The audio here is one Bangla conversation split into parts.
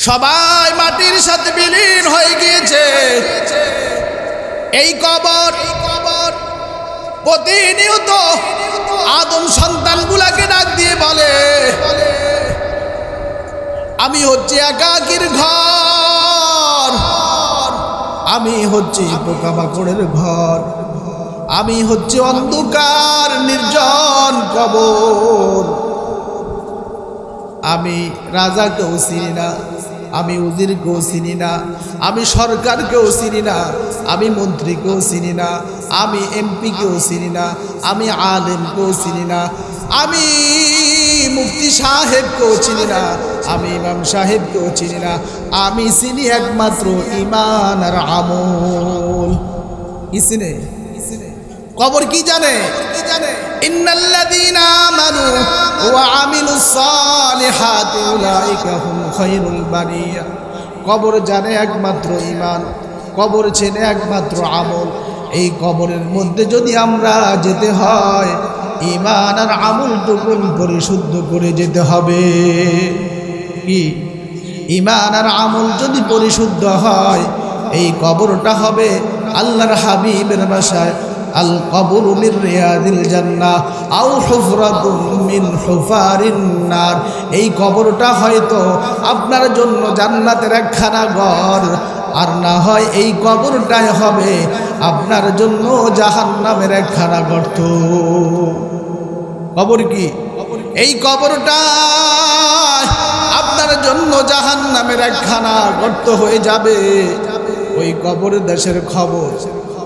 সবাই মাটির সাথে বিলীন হয়ে গিয়েছে। এই কবর প্রতিনিয়ত আদম সন্তানগুলাকে ডাক দিয়ে বলে, আমি হচ্ছে একাকীর ঘর, আমি হচ্ছে পোকামাকড়ের ঘর, আমি হচ্ছে অন্ধকার নির্জন কবর। আমি রাজাকেও চিনি না, আমি উজিরকেও চিনি না, আমি সরকারকেও চিনি না, আমি মন্ত্রীকেও চিনি না, আমি এমপিকেও চিনি না, আমি আলেমকেও চিনি না, আমি মুফতি সাহেবকেও চিনি না, আমি ইমাম সাহেবকেও চিনি না। আমি চিনি একমাত্র ঈমান আর আমল। কি চিনে? কবর কি জানে? ইন্নাল্লাযীনা আমানু ওয়া আমিলুস সালিহাতি উলাইকা হুম খায়রুল বারিয়া। কবর জানে একমাত্র ঈমান, কবর চেনে একমাত্র আমল। এই কবরের মধ্যে যদি আমরা যেতে হয়, ঈমান আর আমলটুকু পরিশুদ্ধ করে যেতে হবে। কি? ঈমান আর আমল যদি পরিশুদ্ধ হয়, এই কবরটা হবে আল্লাহর হাবিবের বাসায় আল কবরু মির রিয়াদিল জান্নাহ আও হুফরাতুম মিন হুফারিন নার। এই কবরটা হয়তো আপনার জন্য জান্নাতের একখানা ঘর, আর না হয় এই কবরটাই হবে আপনার জন্য জাহান্নামের একখানা গর্ত। কবর কি? এই কবরটা আপনার জন্য জাহান্নামের একখানা গর্ত হয়ে যাবে। ওই কবর দেশের খবর,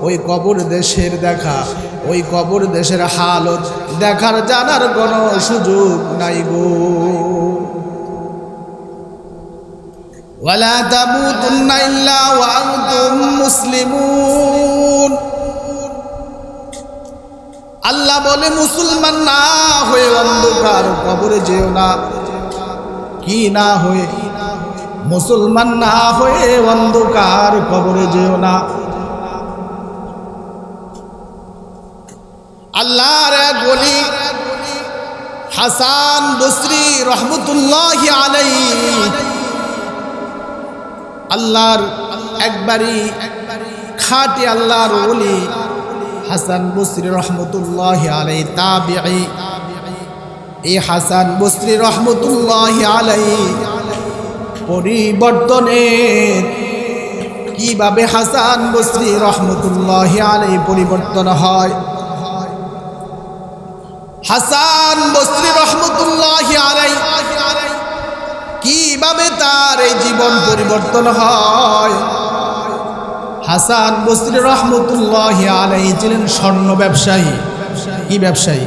ওই কবর দেশের দেখা, ওই কবর দেশের হালত দেখার জানার কোনো সুযোগ নাই গো। ওয়ালা তামুতুন্না ইল্লা ওয়া আনতুম মুসলিমুন। আল্লাহ বলে মুসলমান না হয়ে অন্ধকার কবরে যেও না। কি না হয়ে? মুসলমান না হয়ে অন্ধকার কবরে যেও না। আল্লাহর এক ওলি হাসান বসরি রহমতুল্লাহি আলাইহি, আল্লাহর একবারই খাঁটি আল্লাহর ওলি হাসান বসরি রহমতুল্লাহি আলাইহি তাবিঈ। এই হাসান বসরি রহমতুল্লাহি আলাইহি পরিবর্তনের কিভাবে হাসান বসরি রহমতুল্লাহি আলাইহি পরিবর্তন হয়, হাসান বসরি রহমতুল্লাহি আলাইহি কিভাবে তার এই জীবন পরিবর্তন হয়। হাসান বসরি রহমতুল্লাহি আলাইহি ছিলেন স্বর্ণ ব্যবসায়ী। কি ব্যবসায়ী?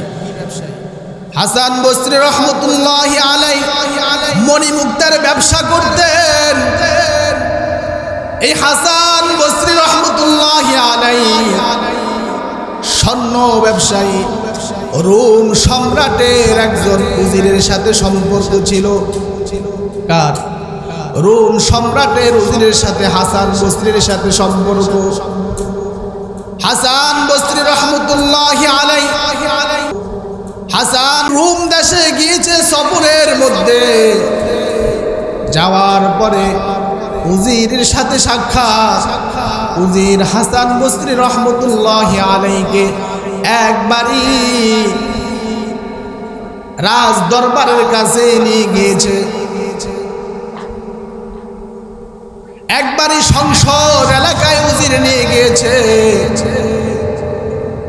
হাসান বসরি রহমতুল্লাহি আলাইহি মণিমুক্তার ব্যবসা করতেন। এই হাসান বসরি রহমতুল্লাহি আলাইহি স্বর্ণ ব্যবসায়ী। রোম সম্রাটের একজন উজিরের সাথে সম্পর্ক ছিল। কার? রোম সম্রাটের উজিরের সাথে হাসান বসরির সাথে সম্পর্ক। হাসান বসরি রহমতুল্লাহি আলাইহি হাসান রোম দেশে গিয়েছে সফরের মধ্যে। যাওয়ার পরে উজিরের সাথে সাক্ষাৎ। উজির হাসান বসরি রহমতুল্লাহি আলাইহিকে একবারই রাজ দরবারের কাছে নিয়ে গিয়েছে, একবারই সংসদ এলাকায় উজির নিয়ে গিয়েছে।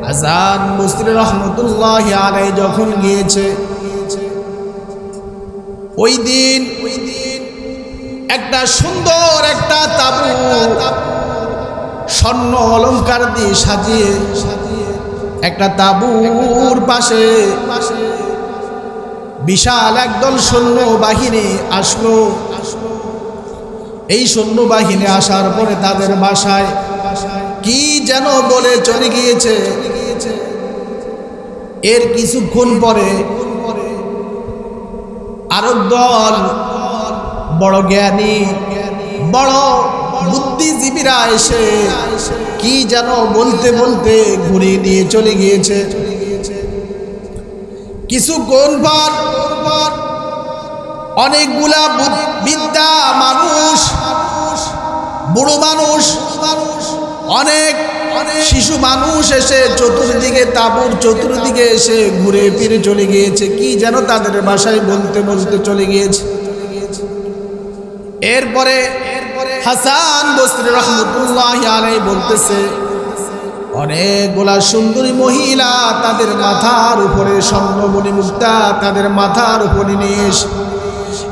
হাসান বসরি রহমতুল্লাহি আলাইহি যখন গিয়েছে, ওই দিন একটা সুন্দর একটা তাবু স্বর্ণ অলংকার দিয়ে সাজিয়ে একটা তাবুর পাশে বিশাল একদল সৈন্য বাহিনী আসলো। এই সৈন্যবাহিনী আসার পরে তাদের বাসায় কি যেন বলে চলে গিয়েছে। এর কিছুক্ষণ পরে আরেক দল বড় জ্ঞানী, বড় বুদ্ধিজীবীরা এসে কি যেন বলতে বলতে ঘুরিয়ে নিয়ে চলে গিয়েছে। কিছুক্ষণ পর অনেকগুলা বিদ্যা মানুষ বুড়ো মানুষ, অনেক শিশু মানুষ এসে চতুর্দিকে, তাঁবুর চতুর্দিকে এসে ঘুরে ফিরে চলে গিয়েছে, কি যেন তাদের ভাষায় বলতে বলতে চলে গিয়েছে। এরপরে হাসান বসরি রহমতুল্লাহি আলাইহি বলতেছে, অনেকগুলা সুন্দরী মহিলা তাদের মাথার উপরে স্বর্ণমণি মুক্তা তাদের মাথার উপরে নিয়ে এসে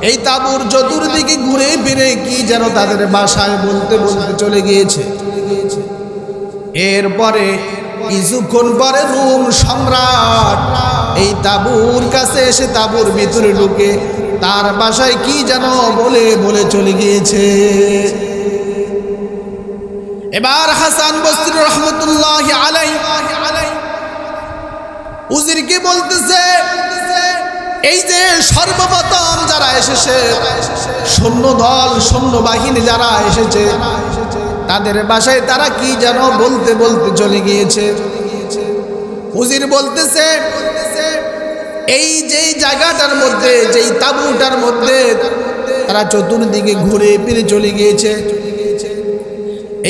এই তাঁবুর চতুর্দিকে ঘুরে ফিরে কি যেন তাদের ভাষায় বলতে বলতে চলে গিয়েছে। এরপরে কিছুক্ষণ পরে রোম সম্রাট এই তাঁবুর কাছে এসে তাঁবুর ভিতরে ঢুকে তার ভাষায় কি যেন বলে বলে চলে গিয়েছে। এবার হাসান বসরি রহমতুল্লাহি আলাইহি উজিরকে বলতেছে, এই যে সর্বপ্রথম যারা এসেছে, সৈন্যদল সৈন্যবাহিনী যারা এসেছে, তাদের ভাষায় তারা কি যেন বলতে বলতে চলে গিয়েছে। উজির বলতেছে, এই যেই জায়গাটার মধ্যে, যেই তাঁবুটার মধ্যে তারা চতুর্দিকে ঘুরে ফিরে চলে গিয়েছে,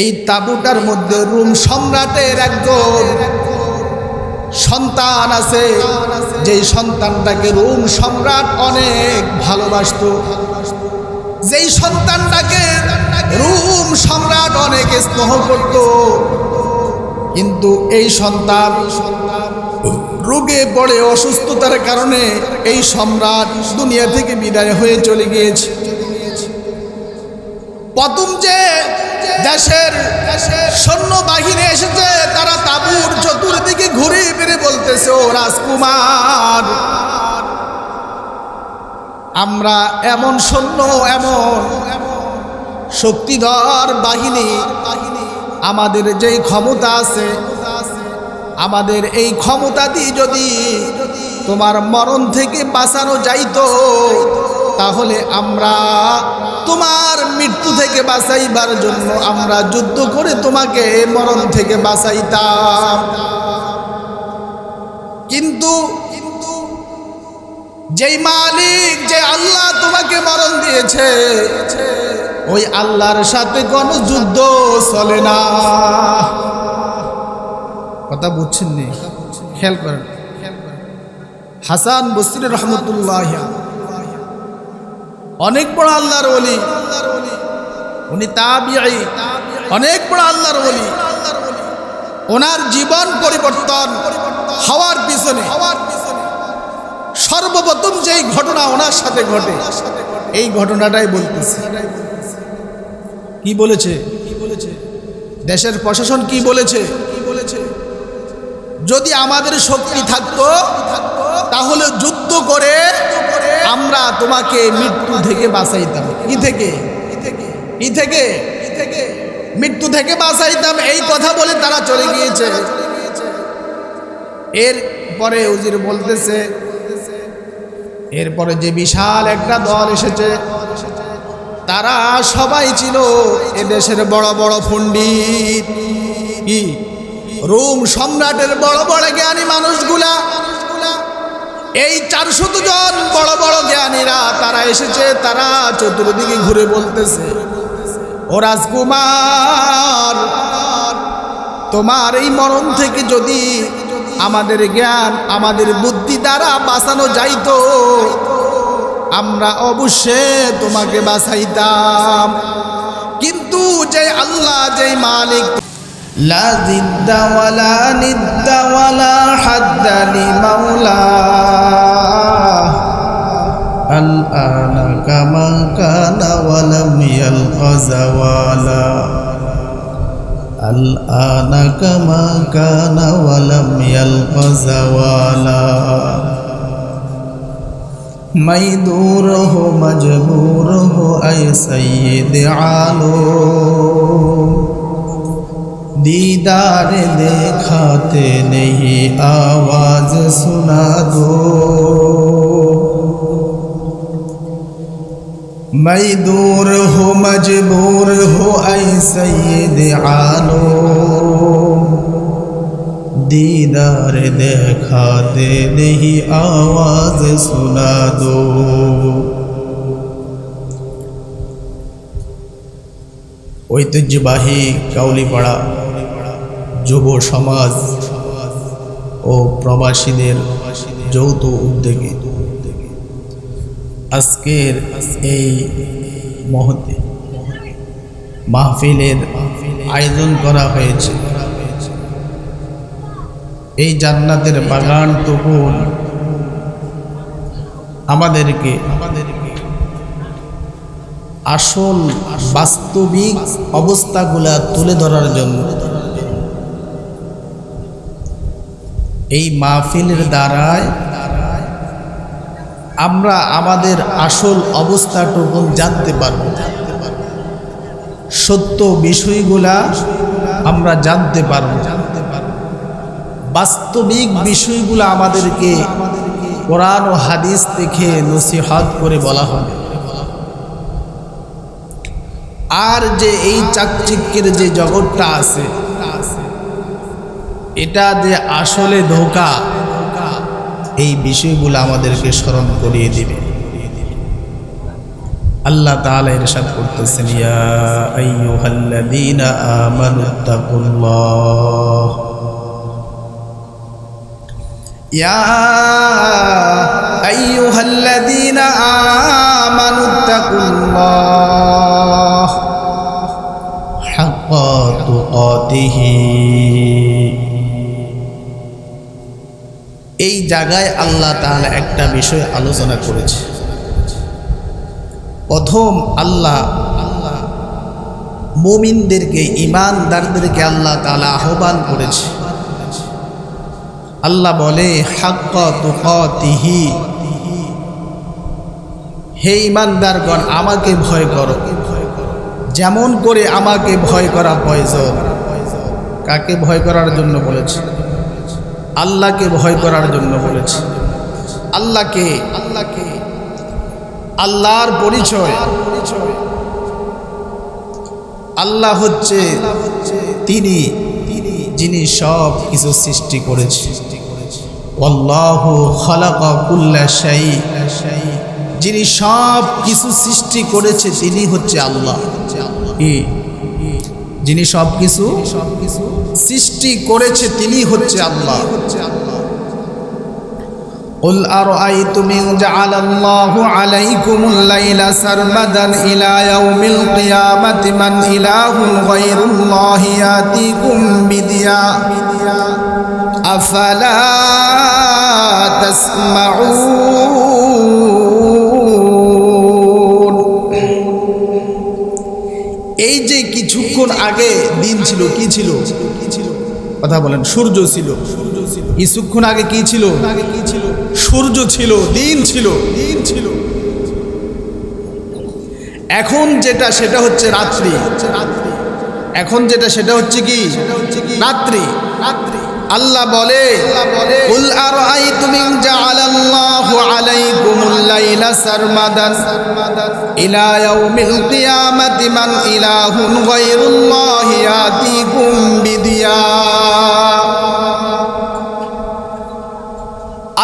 এই তাঁবুটার মধ্যে রোম সম্রাটের একজন সন্তান আছে, যেই সন্তানটাকে রোম সম্রাট অনেক ভালোবাসতো, যেই সন্তানটাকে রোম সম্রাট অনেক স্নেহ করত। কিন্তু এই সন্তান রোগে পড়ে অসুস্থতার কারণে এই সম্রাট দুনিয়া থেকে বিদায় হয়ে চলে গিয়েছে। প্রথম যে দেশের সৈন্যবাহিনী এসেছে, তারা তাঁবুর চতুর্দিকে ঘুরে ফিরে বলতেছে, ও রাজকুমার, আমরা এমন সৈন্য, এমন শক্তিধর বাহিনী, আমাদের যেই ক্ষমতা আছে, আমাদের এই ক্ষমতা দিয়ে যদি তোমার মরণ থেকে বাঁচানো যাইতো, তাহলে আমরা তোমার মৃত্যু থেকে বাঁচাইবার জন্য আমরা যুদ্ধ করে তোমাকে মরণ থেকে বাঁচাইতাম। কিন্তু যেই মালিক, যে আল্লাহ তোমাকে মরণ দিয়েছে, ওই আল্লাহর সাথে কোনো যুদ্ধ চলে না। কথা বুঝছেন নি? খেয়াল করেন। হাসান বসরি রহমতুল্লাহ অনেক বড় আল্লাহর ওলি, উনি তাবিঈ, অনেক বড় আল্লাহর ওলি। ওনার জীবন পরিবর্তন হওয়ার পিছনে সর্বপ্রথম যেই ঘটনা ওনার সাথে ঘটে, এই ঘটনাটাই বলতেছে। কি বলেছে? দেশের প্রশাসন কি বলেছে? যদি আমাদের শক্তি থাকতো, তাহলে যুদ্ধ করে আমরা তোমাকে মৃত্যু থেকে বাঁচাইতাম। কি থেকে? মৃত্যু থেকে বাঁচাইতাম। এই কথা বলে তারা চলে গিয়েছে। এরপরে উজির বলতেছে, এরপরে যে বিশাল একটা দল এসেছে, তারা সবাই ছিল এদেশের বড় বড় পণ্ডিত, কি রোম সম্রাটের বড় বড় জ্ঞানী মানুষগুলা। এই 400 জন বড় বড় জ্ঞানীরা তারা এসেছে। তারা চতুর্দিকে ঘুরে বলতেছে, ও রাজকুমার, তোমার এই মরণ থেকে যদি আমাদের জ্ঞান, আমাদের বুদ্ধি দ্বারা বাঁচানো যাইতো, আমরা অবশ্যই তোমাকে বাঁচাইতাম। কিন্তু যে আল্লাহ, যে মালিক, লা জিদ্দা ওয়ালা নিদ্দা ওয়ালা হাদ্দা লিমাওলা আল আনা কামা কানা ওয়ালাম ইয়ালকা যাওয়ালা আল আনা কামা কানা ওয়ালাম ইয়ালকা যাওয়ালা मैं दूर हो मजबूर हो ऐ सैयद आलो दीदार देखाते नहीं आवाज सुना दो मैं दूर हो मजबूर हो ऐ सैयद आलो दीदार देखाते नहीं आवाज सुना दो। ঐতিহ্যবাহী কাউলিপাড়া যুব সমাজ ও প্রবাসীদের যৌথ উদ্যোগে আজকের এই মহতে মাহফিলের আয়োজন করা হয়েছে। এই জান্নাতের বাগানটুকু আমাদেরকে আসল বাস্তবিক অবস্থাগুলা তুলে ধরার জন্য এই মাহফিলের দ্বারায় আমরা আমাদের আসল অবস্থাটুকু জানতে পারব, সত্য বিষয়গুলা আমরা জানতে পারব, বাস্তবিক বিষয়গুলো আমাদেরকে কোরআন ও হাদিস থেকে নসিহত করে বলা হবে। আর যে এই চাকচিক্যের যে জগৎটা আছে, এটা যে আসলে ধোঁকা, এই বিষয়গুলো আমাদেরকে স্মরণ করিয়ে দিবে। আল্লাহ তাআলা ইরশাদ করতেছেন, ইয়া আইয়ুহাল্লাযীনা আমানুত্তাকুল্লাহ, ইয়া আইয়ুহাল্লাযীনা আমানুত্তাকুল্লাহ হাক্কা তুকাতিহি। এই জায়গায় আল্লাহ তাআলা একটা বিষয় আলোচনা করেছে। প্রথম আল্লাহ মুমিনদেরকে, ঈমানদারদেরকে আল্লাহ তাআলা আহ্বান করেছে। আল্লাহ বলে, হাক্কা তুকাতিহি, হে ঈমানদারগণ আমাকে ভয় করো, যেমন করে আমাকে ভয় করা প্রয়োজন। কাকে ভয় করার জন্য বলেছে? আল্লাহকে ভয় করার জন্য বলেছে। আল্লাহকে, আল্লাহর পরিচয়, আল্লাহ হচ্ছে তিনি যিনি সব কিছু সৃষ্টি করেছে। আল্লাহু খালাকা কুল্লা শাই, যিনি সব কিছু সৃষ্টি করেছে তিনি হচ্ছে আল্লাহ। যিনি সব কিছু সৃষ্টি করেছে তিনি হচ্ছে আল্লাহ। قل أرأيتم إن جعل الله عليكم الليل سرمدا إلى يوم القيامة من إله غير الله يأتيكم بضياء أفلا تسمعون। এই যে কিছুক্ষণ আগে দিন ছিল, কি ছিল? কথা বলেন। সূর্য ছিল। কিছুক্ষণ আগে কি ছিল? সূর্য ছিল, দিন ছিল। এখন যেটা সেটা হচ্ছে রাত্রি। এখন যেটা সেটা হচ্ছে কি? রাত্রি। আল্লাহ বলে, কুল আরাআইতুম ইন জাআলাল্লাহু আলাইকুমুল লাইলা সারমাদান ইলা ইয়াউমিল কিয়ামাতি মান ইলাহুন গায়রুল্লাহি ইয়াতিকুম বিদিয়া।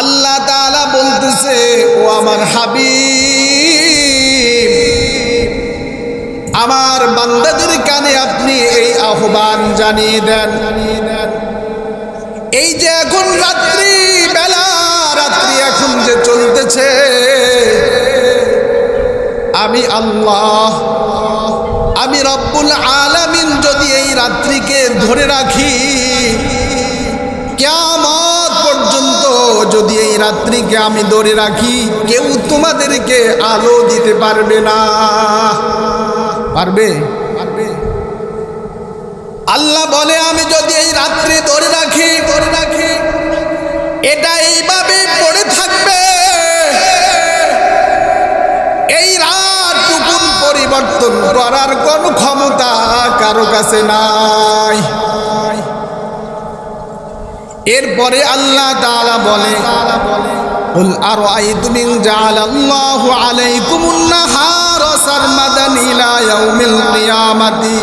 আল্লাহ তাআলা বলতেছে, ও আমার হাবিব, আমার বান্দাদের কানে আপনি এই আহ্বান জানিয়ে দেন, এই যে এখন রাত্রি বেলা, রাত্রি এখন যে চলতেছে, আমি আল্লাহ, আমি রব্বুল আলামিন যদি এই রাত্রিকে ধরে রাখি, কিয়ামত পর্যন্ত যদি এই রাত্রিকে আমি ধরে রাখি, কেউ তোমাদেরকে আলো দিতে পারবে না। পারবে? আল্লাহ বলে, আমি যদি এই রাত্রি ধরে রাখি, এটা এইভাবে পড়ে থাকবে, এই রাতটুকুন পরিবর্তন করার কোন ক্ষমতা কারো কাছে নাই। এরপরে আল্লাহ তাআলা বলে, কুল আরাআইতুম ইন জাআলাল্লাহু আলাইকুমুন নাহারা সারমাদান ইলা ইয়াউমিল কিয়ামাতি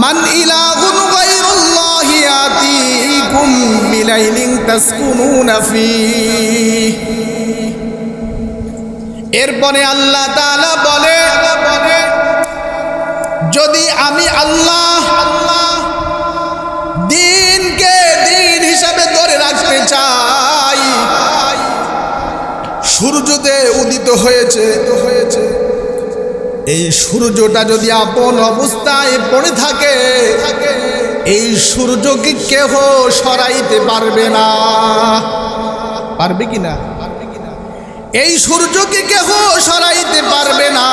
মান ইলাহুন গায়রুল্লাহি ইয়াতিকুম বিলাইলিন তাসকুনুনা ফীহি। এরপরে আল্লাহ তাআলা বলে, যদি আমি আল্লাহ দিনকে দিন হিসাবে ধরে রাখতে চাই, সূর্যতে উদিত হয়েছে, এই সূর্যটা যদি আপন অবস্থায় পড়ে থাকে, এই সূর্যকে কেহ সরাইতে পারবে না। পারবে কি না? এই সূর্যকে কেহ সরাইতে পারবে না।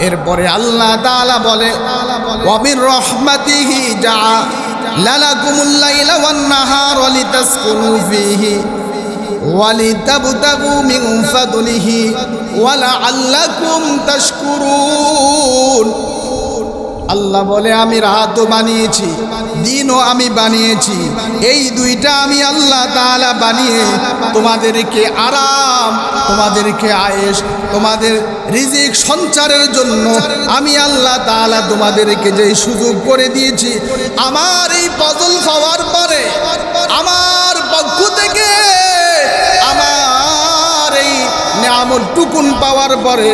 এরপরে আল্লাহ তাআলা বলে, ওয়া মির রাহমাতিহি জাআলা লাকুমুল লাইলা ওয়ান নাহারা লিতাসকুনু ফীহি ওয়া লিতাবতাগু মিন ফাদলিহি ওয়া লাআল্লাকুম তাশকুরুন। আল্লাহ বলে, আমি রাতও বানিয়েছি, দিনও আমি বানিয়েছি, এই দুইটা আমি আল্লাহ তাআলা বানিয়ে তোমাদেরকে আরাম, তোমাদেরকে আয়েশ, তোমাদের রিজিক সঞ্চারের জন্য আমি আল্লাহ তাআলা তোমাদেরকে যেই সুযোগ করে দিয়েছি, আমার এই ফজল পাওয়ার পরে, আমার পক্ষ থেকে আমার এই নিয়ামত টুকুন পাওয়ার পরে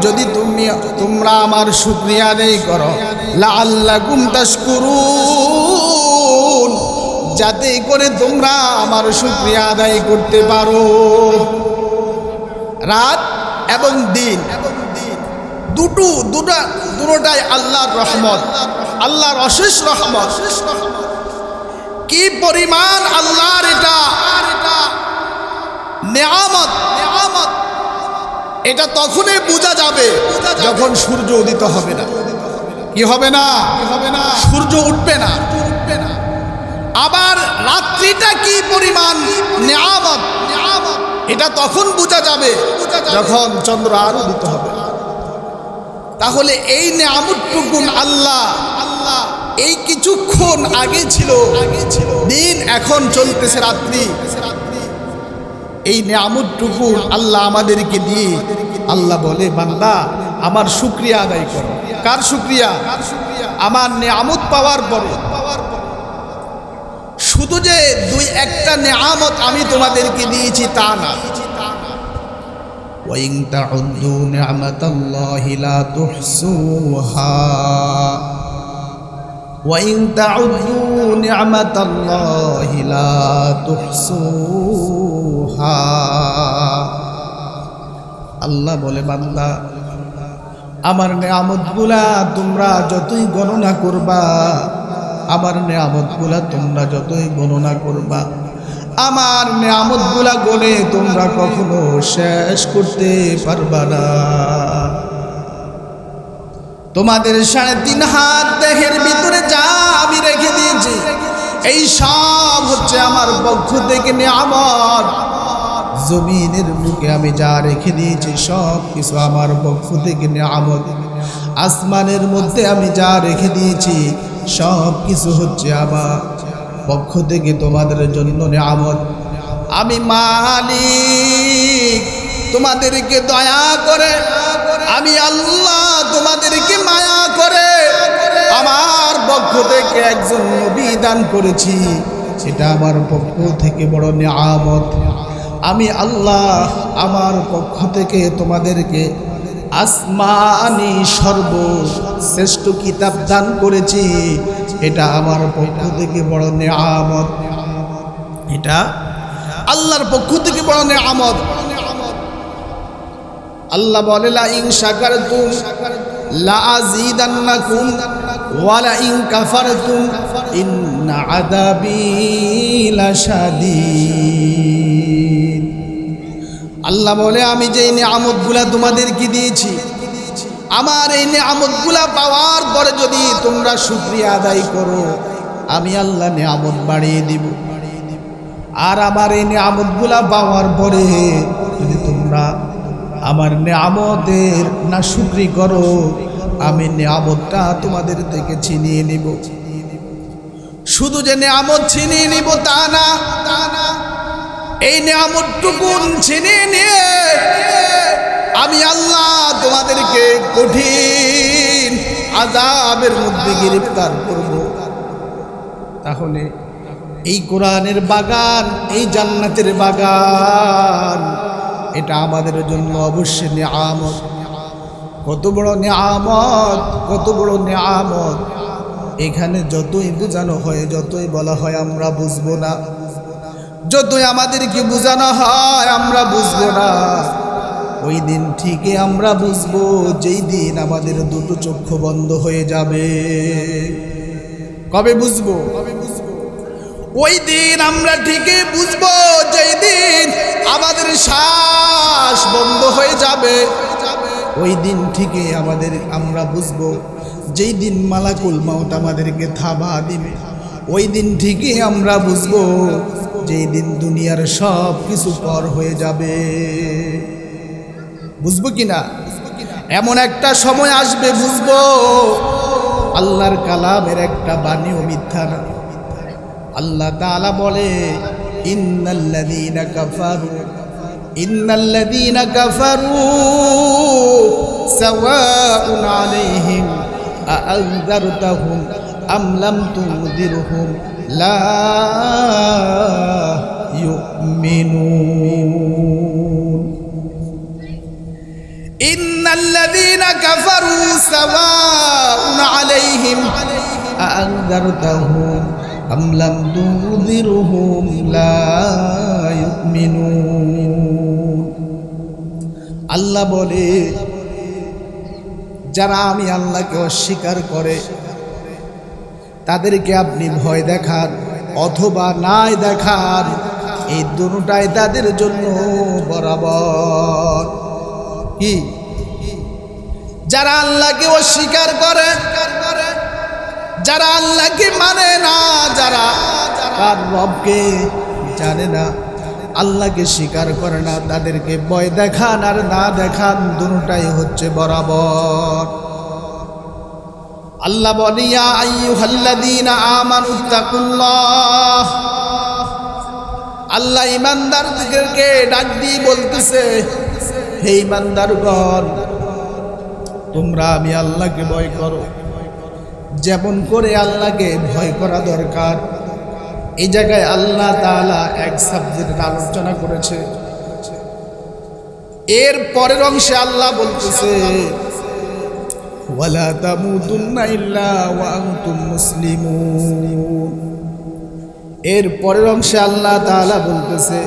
যদি তোমরা আমার শুকরিয়া আদায় করো, লাআল্লাকুম তাশকুরুন, যাতে করে তোমরা আমার শুকরিয়া আদায় করতে পারো। রাত এবং দিন দুটোটাই আল্লাহর রহমত, আল্লাহর অশেষ রহমত। কি পরিমাণ আল্লাহর এটা নেয়ামত, এটা তখনই বোঝা যাবে যখন সূর্য উদিত হবে না। কি হবে না? সূর্য উঠবে না। আবার রাত্রিটা কি পরিমাণ নেয়ামত, এটা তখন বোঝা যাবে যখন চন্দ্র আর উদিত হবে। তাহলে এই নেয়ামতটুকুন আল্লাহ এই কিছুক্ষণ আগে ছিল দিন, এখন চলতেছে রাত্রি। এই নেয়ামতটুকু আল্লাহ আমাদেরকে দিয়ে আল্লাহ বলে, বান্দা আমার শুকরিয়া আদায় করো। কার শুকরিয়া? আমার নেয়ামত পাওয়ার পরে। শুধু যে দুই একটা নেয়ামত আমি তোমাদেরকে দিয়েছি তা না। ওয়াইন তাউদ্দু নি'মাতাল্লাহি লা তুহসুহা ওয়াইন তাউদ্দু নি'মাতাল্লাহি লা তুহসুহা। আল্লাহ বলে, বান্দা আমার নেয়ামতগুলা তোমরা যতই গণনা করবা, আমার নেয়ামতগুলা তোমরা যতই গণনা করবা, আমার নেয়ামতগুলা গনে তোমরা কখনো শেষ করতে পারবা না। তোমাদের 3.5 হাত দেহের ভিতরে যা আমি রেখে দিয়েছি, এই সব হচ্ছে আমার পক্ষ থেকে নেয়ামত। জমিনের বুকে আমি যা রেখে দিয়েছি সব কিছু আমার পক্ষ থেকে নেয়ামত। আসমানের মধ্যে আমি যা রেখে দিয়েছি সব কিছু হচ্ছে আমার পক্ষ থেকে তোমাদের জন্য নেয়ামত। আমি মালিক, তোমাদেরকে দয়া করে, আমি আল্লাহ তোমাদেরকে মায়া করে আমার পক্ষ থেকে একজন নবী দান করেছি, সেটা আমার পক্ষ থেকে বড় নেয়ামত। আমি আল্লাহ আমার পক্ষ থেকে তোমাদেরকে আসমানি সর্বশ্রেষ্ঠ কিতাব দান করেছি, এটা আমার পক্ষ থেকে বড় নেয়ামত। এটা আল্লাহর পক্ষ থেকে বড় নেয়ামত। আল্লাহ বলে, লা ইন শাকারতুম লা আযীদান্নাকুম ওয়া লা ইন কাফারতুম ইন্না আযাবী লাশাদীদ। আল্লাহ বলে, আমি যেই নেয়ামতগুলা তোমাদেরকে দিয়েছি, আমার এই নেয়ামতগুলা পাওয়ার পরে যদি তোমরা শুকরিয়া আদায় করো, আমি আল্লাহ নেয়ামত বাড়িয়ে দিব। আর আমার এই নেয়ামতগুলা পাওয়ার পরে যদি তোমরা আমার নেয়ামতের না শুকরি করো, আমি নেয়ামতটা তোমাদের থেকে ছিনিয়ে নিব। শুধু যে নেয়ামত ছিনিয়ে নিব তা না, এই নেয়ামতটুকুন ছিনিয়ে নিয়ে আমি আল্লাহ তোমাদেরকে কঠিন আযাবের মধ্যে গ্রেফতার করব। তাহলে এই কোরআনের বাগান, এই জান্নাতের বাগান, এটা আমাদের জন্য অবশ্যই নেয়ামত। কত বড় নিয়ামত, কত বড় নিয়ামত। এখানে যতই বোঝানো হয়, যতই বলা হয় আমরা বুঝবো না, যতই আমাদেরকে বোঝানো হয় আমরা বুঝবো না। ওই দিন ঠিকই আমরা বুঝবো, যেই দিন আমাদের দুটো চক্ষু বন্ধ হয়ে যাবে। কবে বুঝবো? ওই দিন আমরা ঠিকই বুঝবো, যেই দিন আমাদের শ্বাস বন্ধ হয়ে যাবে। ওই দিন ঠিকই আমরা বুঝবো, যেই দিন মালাকুল মাউত আমাদেরকে থাবা দিবে। ওই দিন ঠিকই আমরা বুঝবো, যেই দিন দুনিয়ার সব কিছু পর হয়ে যাবে। বুঝবো কিনা? এমন একটা সময় আসবে বুঝবো, আল্লাহর কালামের একটা বাণীও মিথ্যা না। আল্লাহ তাআলা বলে, ইন্নাল্লাযীনা কাফারু সাওয়াউন আলাইহিম আ'আনযারতাহুম আম লাম তুনযিরহুম লা ইউমিনুন। ইন্নাল্লাযীনা কাফারু সাওয়াউন আলাইহিম আ'আনযারতাহুম আম লাম তুনযিরহুম লা ইউমিনুন। আল্লাহ বলে, যারা আমি আল্লাহকে অস্বীকার করে তাদেরকে আপনি ভয় দেখান অথবা নাই দেখান, এই দুটোটাই তাদের জন্য বরাবর। কি? যারা আল্লাহকে অস্বীকার করে, যারা আল্লাহকে মানে না, যারা তার রবকে জানে না, আল্লাহকে স্বীকার করে না, তাদেরকে ভয় দেখান আর না দেখান দুটোটাই হচ্ছে বরাবর। আল্লাহ বলে, ইয়া আইয়ুহাল্লাযীনা আমানুত্তাকুল্লাহ। আল্লাহ ঈমানদারদেরকে ডাক দিয়ে বলতেছে, হে ঈমানদারগণ, তোমরা আমি আল্লাহকে ভয় করো। যেমন করে আল্লাহকে ভয় করা দরকার, এই জায়গায় আল্লাহ তাআলা এক সাবজেক্টের আলোচনা করেছে। এর পরের অংশে আল্লাহ বলতেছে, ওয়ালা তামুতুন্না ইল্লা ওয়া আনতুম মুসলিমুন। এর পরের অংশে আল্লাহ তাআলা বলতেছে,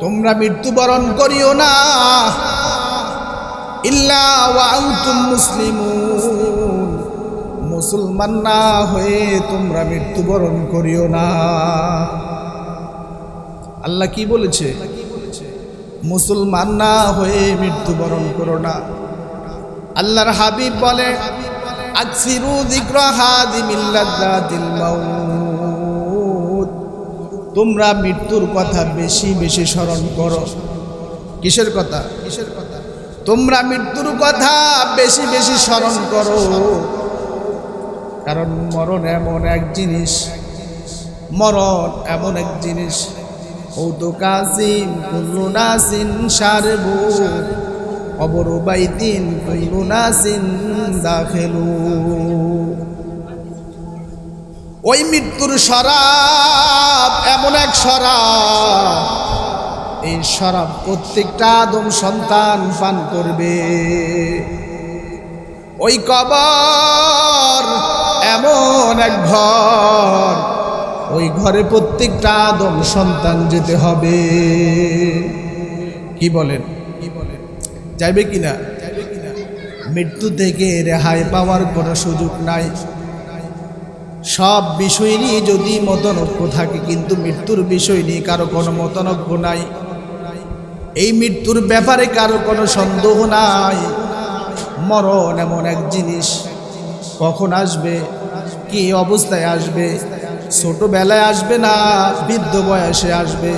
তোমরা মৃত্যুবরণ করিও না ইল্লা ওয়া আনতুম মুসলিমুন, মুসলমান না হয়ে তোমরা মৃত্যুবরণ করিও না। আল্লাহ কি বলেছে? মুসলমান না হয়ে মৃত্যুবরণ করো না। আল্লাহর হাবিব বলে, আকসিরু যিকরা হাদিমিল লাযযাতিল মাউত। তোমরা মৃত্যুর কথা বেশি বেশি স্মরণ করো। কিসের কথা? তোমরা মৃত্যুর কথা বেশি বেশি স্মরণ করো, কারণ মরণ এমন এক জিনিস, মরণ এমন এক জিনিস, মৌতু কাসিম কুল্লু নাসিন শারবু কবরু বাইতিন কুল্লু নাসিন দাখিলু। ওই মৃত্যুর শরাব এমন এক শরাব, এই শরাব প্রত্যেকটা আদম সন্তান পান করবে। ওই কবর এমন এক ঘর, ওই ঘরে প্রত্যেকটা আদম সন্তান যেতে হবে। কি বলেন? যাইবে কিনা? মৃত্যু থেকে রেহাই পাওয়ার কোনো সুযোগ নাই। সব বিষয় নিয়ে যদি মতনৈক্য থাকে, কিন্তু মৃত্যুর বিষয় নিয়ে কারো কোনো মতনৈক্য নাই। এই মৃত্যুর ব্যাপারে কারো কোনো সন্দেহ নাই। মরণ এমন এক জিনিস, কখন আসবে, কি অবস্থায় আসবে, ছোটবেলায় আসবে না বৃদ্ধ বয়সে আসবে,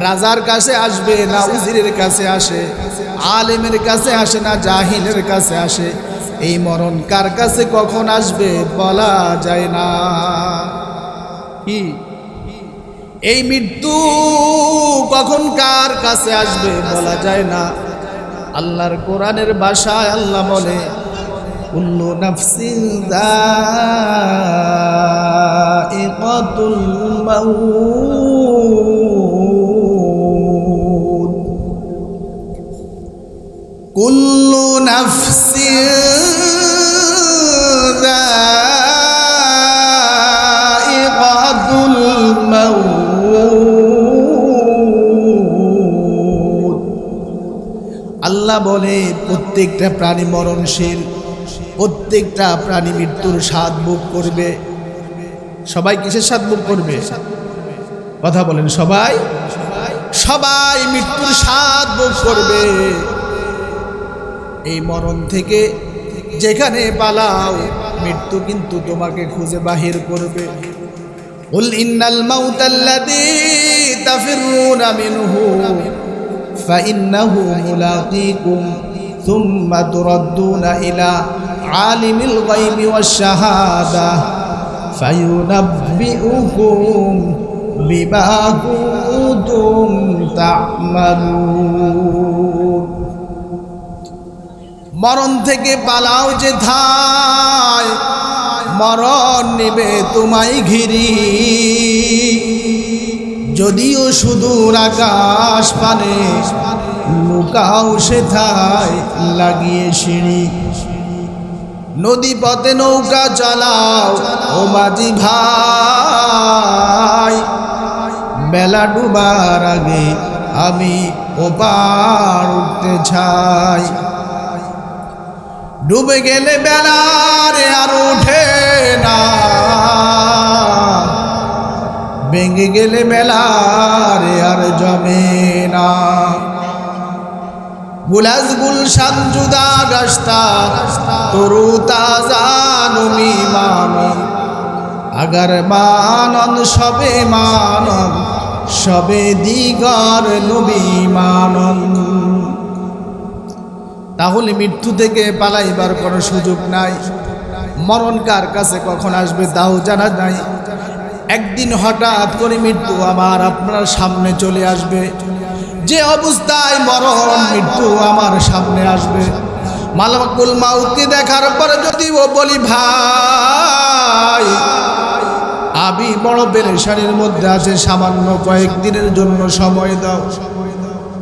রাজার কাছে আসবে না উজিরের কাছে আসে, আলেমের কাছে আসে না জাহিলের কাছে আসে, এই মরণ কার কাছে কখন আসবে বলা যায় না। কি? এই মৃত্যু কখন কার কাছে আসবে বলা যায় না। আল্লাহর কোরআনের ভাষায় আল্লাহ বলে, কুল্লু নাফসিন যায়িকাতুল মাউত, কুল্লু নাফসিন যায়িকাতুল মাউত। আল্লাহ বলে প্রত্যেকটা প্রাণী মরণশীল, প্রত্যেকটা প্রাণী মৃত্যুর স্বাদ ভোগ করবে। সবাই কিসের স্বাদ ভোগ করবে? কথা বলেন। সবাই সবাই মৃত্যুর স্বাদ ভোগ করবে। এই মরণ থেকে যেখানে পালাও, মৃত্যু কিন্তু তোমাকে খুঁজে বাহির করবে। কুল ইন্নাল মাউতাল্লাযী তাফিরুনা মিনহু ফাইন্নাহু মুলাকীকুম সুম্মা তুরাদ্দুনা ইলা আলিমিল গায়বি ওয়াশ শাহাদাহ ফায়ুনাব্বিউকুম বিমা কুনতুম তা'মালুন। মরণ থেকে পালাও যে ধায়, মরণ নিবে তোমায় ঘিরি। যদিও সুদূর আকাশ পানে, লুকাও সেথায় লাগিয়ে সিঁড়ি। নদী পথে নৌকা চালাও ও মাঝি ভাই, বেলা ডুবার আগে আমি ওপার উঠতে চাই। ডুবে গেলে বেলারে আর ওঠে না, ভেঙে গেলে বেলারে আর জমে না। গুলাজ গুলশান জুদা গাছটা তরু তাজা নমি মানন, আগার মানন সবে মানন, সবে দিগর নবী মানন। তাহলে মৃত্যু থেকে পালাইবার কোনো সুযোগ নাই। মরণ কার কাছে কখন আসবে তাও জানা নাই। একদিন হঠাৎ করে মৃত্যু আমার আপনার সামনে চলে আসবে। যে অবস্থায় মরণ মৃত্যু আমার সামনে আসবে, মালাকুল মাউতকে দেখার পরে যদি ও বলি ভাই আমি বড় পেরেশানির মধ্যে আছে, সামান্য কয়েকদিনের জন্য সময় দাও।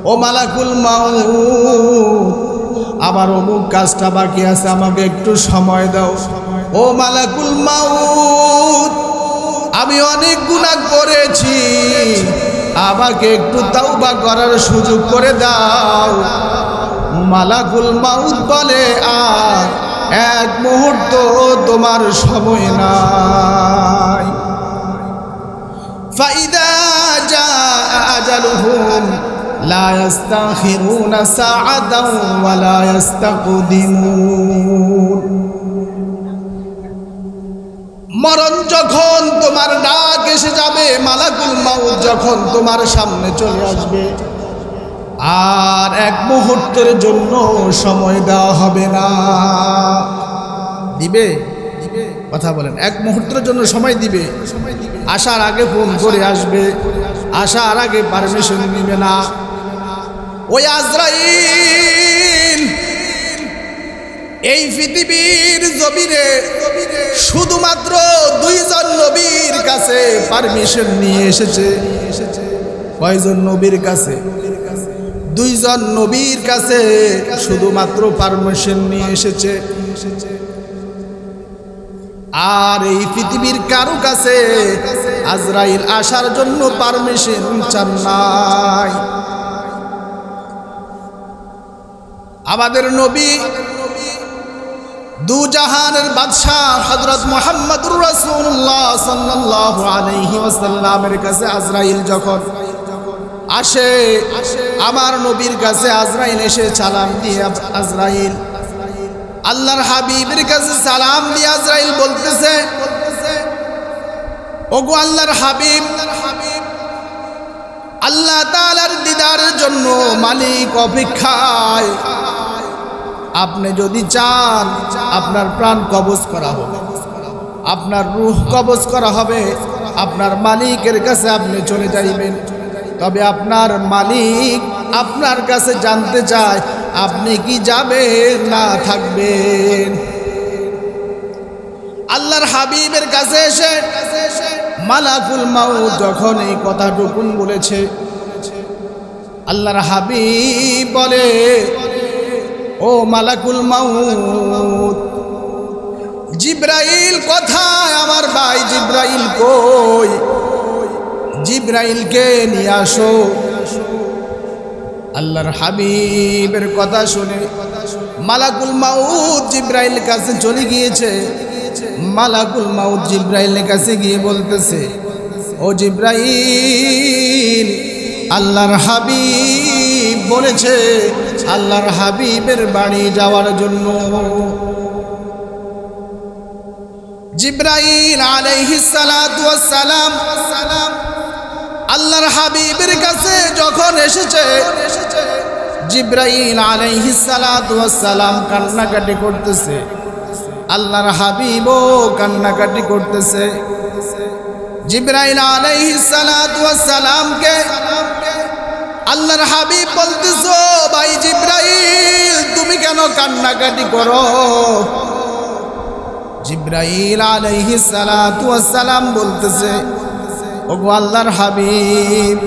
ও মালাকুল মাউত, আমার অমুক কাজটা বাকি আছে, আমাকে একটু সময় দাও। ও মালাকুল মাউত, আমি অনেক গুনাহ করেছি, আমাকে একটু তাওবা করার সুযোগ করে দাও। মালাকুল মাউত বলে আর এক মুহূর্ত তোমার সময় নাই। ফাইদা জাআ আজালুহুম লা ইস্তাখিরুনা সাআতাও ওয়া লা ইস্তাকদিমুন। মরণ যখন তোমার ডাক এসে যাবে, মালাকুল মাউত যখন তোমার সামনে চলে আসবে, আর এক মুহূর্তের জন্য সময় দেওয়া হবে না। দিবে? কথা বলেন। এক মুহূর্তের জন্য সময় দিবে। আসার আগে ফোন করে আসবে, আসার আগে পারমিশন নিবে না। ওই আজরাইল এই পৃথিবীর জমিনে শুধুমাত্র দুইজন নবীর কাছে পারমিশন নিয়ে এসেছে। কয়জন নবীর কাছে? দুইজন নবীর কাছে শুধুমাত্র পারমিশন নিয়ে এসেছে। আর এই পৃথিবীর কারো কাছে আজরাইল আসার জন্য পারমিশন চান নাই। আমাদের নবী দু জাহানের বাদশাহ হযরত মুহাম্মদুর রাসূলুল্লাহ সাল্লাল্লাহু আলাইহি ওয়াসাল্লামের কাছে আজরাইল যখন আসে, আমার নবীর কাছে আজরাইল এসে সালাম দিয়ে আজরাইল আল্লাহর হাবিবের কাছে সালাম দিয়ে আজরাইল বলতেছে, ওগো আল্লাহর হাবিব, আল্লাহ তাআলার দিদারের জন্য মালিক অপেক্ষায়। আপনি যদি চান আপনার প্রাণ কবজ করা হবে, আপনার রূহ কবজ করা হবে, আপনার মালিকের কাছে আপনি চলে যাইবেন। তবে আপনার মালিক আপনার কাছে জানতে চায় আপনি কি যাবেন না থাকবেন। আল্লাহর হাবিবের কাছে এসে মালাকুল মাউত যখন এই কথাটুকুন বলেছে, আল্লাহর হাবিব বলে, ও মালাকুল মাউত, জিব্রাইল কোথায়? আমার ভাই জিব্রাইল কই? জিব্রাইলকে নিয়ে আসো। আল্লাহর হাবিবের কথা শুনে মালাকুল মাউত জিব্রাইল কাছে চলে গিয়েছে। মালাকুল মাউত জিব্রাইলের কাছে গিয়ে বলতেছে, ও জিব্রাইল, আল্লাহর হাবিব বলেছে আল্লাহর হাবিবের বাড়ি যাওয়ার জন্য। জিব্রাইল আলাইহিস সালাতু ওয়াস সালাম আল্লাহর হাবিবের কাছে যখন এসেছে, জিব্রাইল আলাইহিস সালাতু ওয়াস সালাম কান্নাকাটি করতেছে, আল্লাহর হাবিবও কান্নাকাটি করতেছে। জিব্রাইল আলাইহিস সালাতু ওয়াস সালামকে আল্লাহর হাবিব বলতেছো, ভাই জিব্রাইল তুমি কেন কান্নাকাটি করো? জিব্রাইল আলাইহিস সালাতু ওয়াস সালাম বলতেছে, ওগো আল্লাহর হাবিব,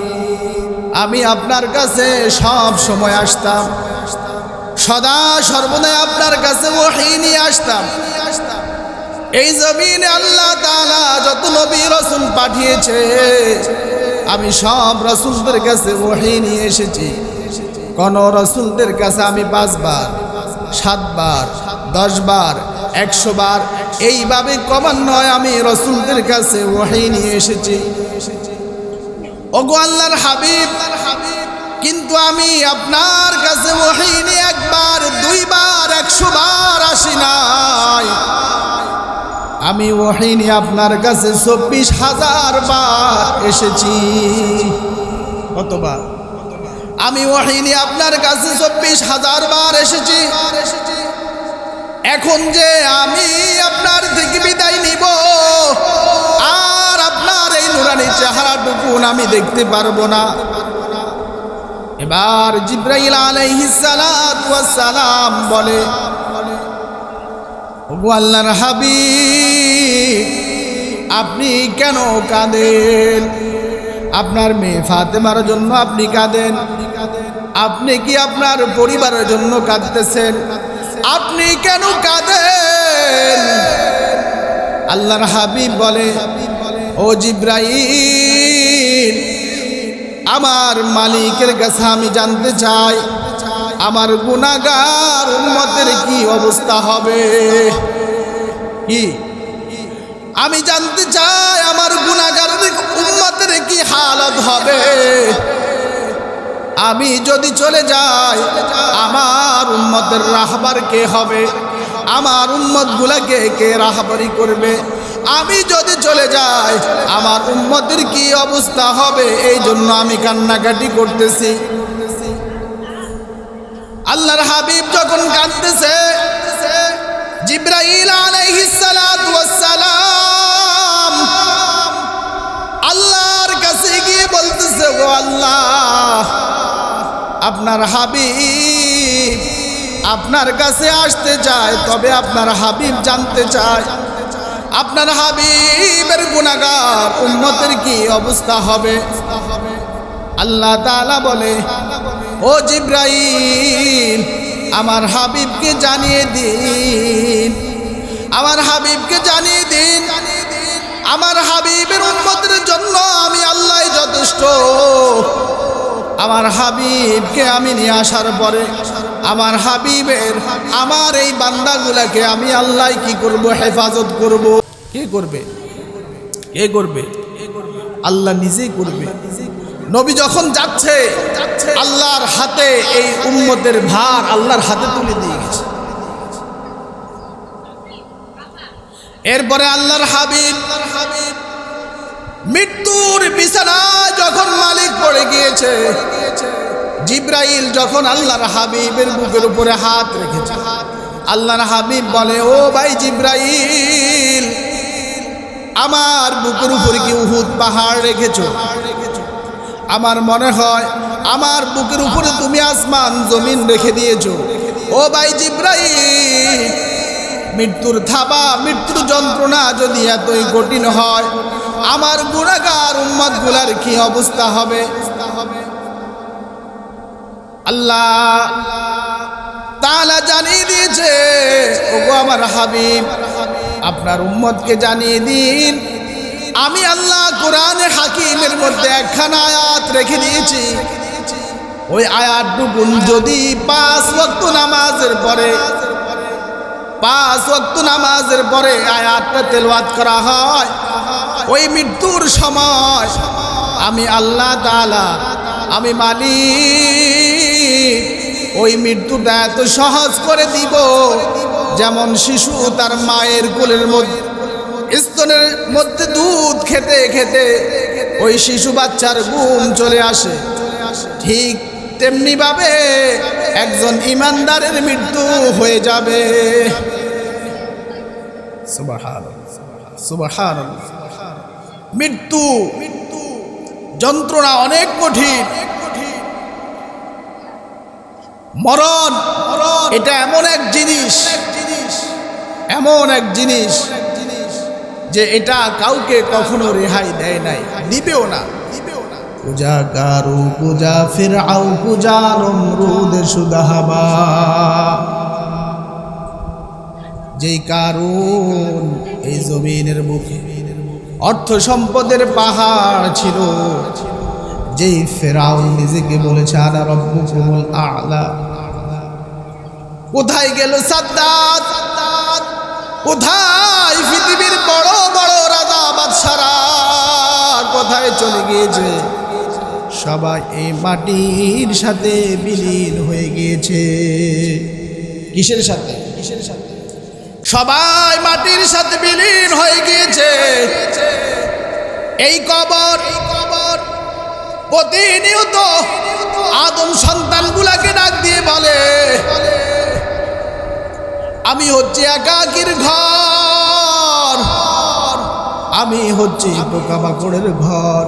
আমি আপনার কাছে সব সময় আসতাম, সদা সর্বদাই আপনার কাছে ওহী নিয়ে আসতাম। এই জমিনে আল্লাহ তাআলা যত নবী রাসূল পাঠিয়েছে, আমি সব রাসূলদের কাছে ওহী নিয়ে এসেছি। কোন রাসূলদের কাছে আমি 5 বার, 7 বার, 10 বার, 100 বার এইভাবে ক্রমান্বয়ে আমি রাসূলদের কাছে ওহী নিয়ে এসেছি। ওগো আল্লাহর হাবিব, কিন্তু আমি আপনার কাছে ওহী নিয়ে 1 বার, 2 বার, 100 বার আসি নাই। আমি ওহী নিয়ে আপনার কাছে 24,000 বার এসেছি। কতবার? আমি ওহী নিয়ে আপনার কাছে 24,000 বার এসেছি। এখন যে আমি আপনার থেকে বিদায় নিব, আর আপনার এই নুরানি চেহারাটুকু আমি দেখতে পারবো না। এবার জিব্রাইল আলাইহিস সালাতু ওয়াস সালাম বলে, ওগো আল্লাহর হাবিব, আপনি কেন কাঁদেন? আপনার মেয়ে ফাতেমার জন্য আপনি কাঁদেন? আপনি কি আপনার পরিবারের জন্য কাঁদতেছেন? আপনি কেন কাঁদেন? আল্লাহর হাবিব বলে, ও জিব্রাইল, আমার মালিকের কাছে আমি জানতে চাই আমার গুনাহগার উম্মতের কি অবস্থা হবে। কি? আমি জানতে চাই আমার গুনাহগার উম্মতের কি হালত হবে। আমি যদি চলে যাই, আমার উম্মতের রাহবার কে হবে? আমার উম্মতগুলাকে কে রাহবারি করবে? আমি যদি চলে যাই, আমার উম্মতের কি অবস্থা হবে? এই জন্য আমি কান্নাকাটি করতেছি। আল্লাহর হাবিব যখন কাঁদতেছে, জিব্রাইল আলাইহিস সালাতু ওয়াস সালাম আল্লাহর কাছে গিয়ে বলতেছে, ও আল্লাহ, আপনার হাবিব আপনার কাছে আসতে চায়, তবে আপনার হাবিব জানতে চায় আপনার হাবিবের গুনাহগার উম্মতের কি অবস্থা হবে। আল্লাহ তাআলা বলে, ও জিব্রাইল, আমার হাবিবকে জানিয়ে দিন, আমার হাবিবকে জানিয়ে দিন, আমার হাবিবের উম্মতের জন্য আমি আল্লাহ যথেষ্ট। আমার হাবিবকে আমি নিয়ে আসার পরে আমার হাবিবের, আমার এই বান্দাগুলাকে আমি আল্লাহ কি করব? হেফাজত করব। কে করবে? কে করবে? আল্লাহ নিজেই করবে। নবী যখন যাচ্ছে, আল্লাহর হাতে এই উম্মতের ভার আল্লাহর হাতে তুলে দিয়ে গেছে। এরপরে আল্লাহর হাবিব মৃত্যুর বিছানায় যখন মালিক পড়ে গিয়েছে, জিব্রাইল যখন আল্লাহর হাবিবের বুকের উপরে হাত রেখেছে, আল্লাহর হাবিব বলে, ও ভাই জিব্রাইল, আমার বুকের উপরে কি উহুদ পাহাড় রেখেছো? আমার মনে হয় আমার বুকের উপরে তুমি আসমান জমিন রেখে দিয়েছো। ও ভাই জিব্রাইল, মৃত্যুর থাবা, মৃত্যুর যন্ত্রণা যদি এতই কঠিন হয়, আমার গুনাহগার উম্মতগুলার কি অবস্থা হবে। আল্লাহ তাআলা জানিয়ে দিয়েছে, ওগো আমার হাবিব, আপনার উম্মতকে জানিয়ে দিন, আমি আল্লাহ কোরআনে হাকিমের মধ্যে একখানা আয়াত রেখে দিয়েছি। ওই আয়াতটুকু যদি 5 ওয়াক্ত নামাজের পরে আয়াতটা তেলাওয়াত করা হয়, ওই মৃত্যুর সময় আমি আল্লাহ তাআলা, আমি মালিক ওই মৃত্যুটা এত সহজ করে দিব, যেমন শিশু তার মায়ের কোলের মধ্যে স্তনের মধ্যে দুধ খেতে খেতে ওই শিশু বাচ্চার ঘুম চলে আসে, ঠিক তেমনি ভাবে একজন ইমানদারের মৃত্যু হয়ে যাবে। সুবহানাল্লাহ, সুবহানাল্লাহ। মৃত্যু যন্ত্রণা অনেক কঠিন। মরণ এটা এমন এক জিনিস যে এটা কাউকে কখনো রেহাই দেয় নাই, দিবেও না। কুজা কারু কুজা ফিরআউ কুজা নমরুদ সুদাহাবা, যেই কারুন এই জমিনের বুকে অর্থ সম্পদের পাহাড় ছিল, যেই ফেরাউন নিজেকে বলেছে আনা রব্বুকুমুল আ'লা, কোথায় গেল সাদ্দাত? কোথায় পৃথিবীর বড় বড় রাজা বাদশারা কোথায় চলে গিয়েছে? সবাই এই মাটির সাথে বিলীন হয়ে গিয়েছে। কিসের সাথে? সবাই মাটির সাথে বিলীন হয়ে গিয়েছে। এই কবর প্রতিনিয়ত আদম সন্তানগুলাকে ডাক দিয়ে বলে, আমি হচ্ছে একাকীর ঘর, আমি হচ্ছে পোকামাকড়ের ঘর,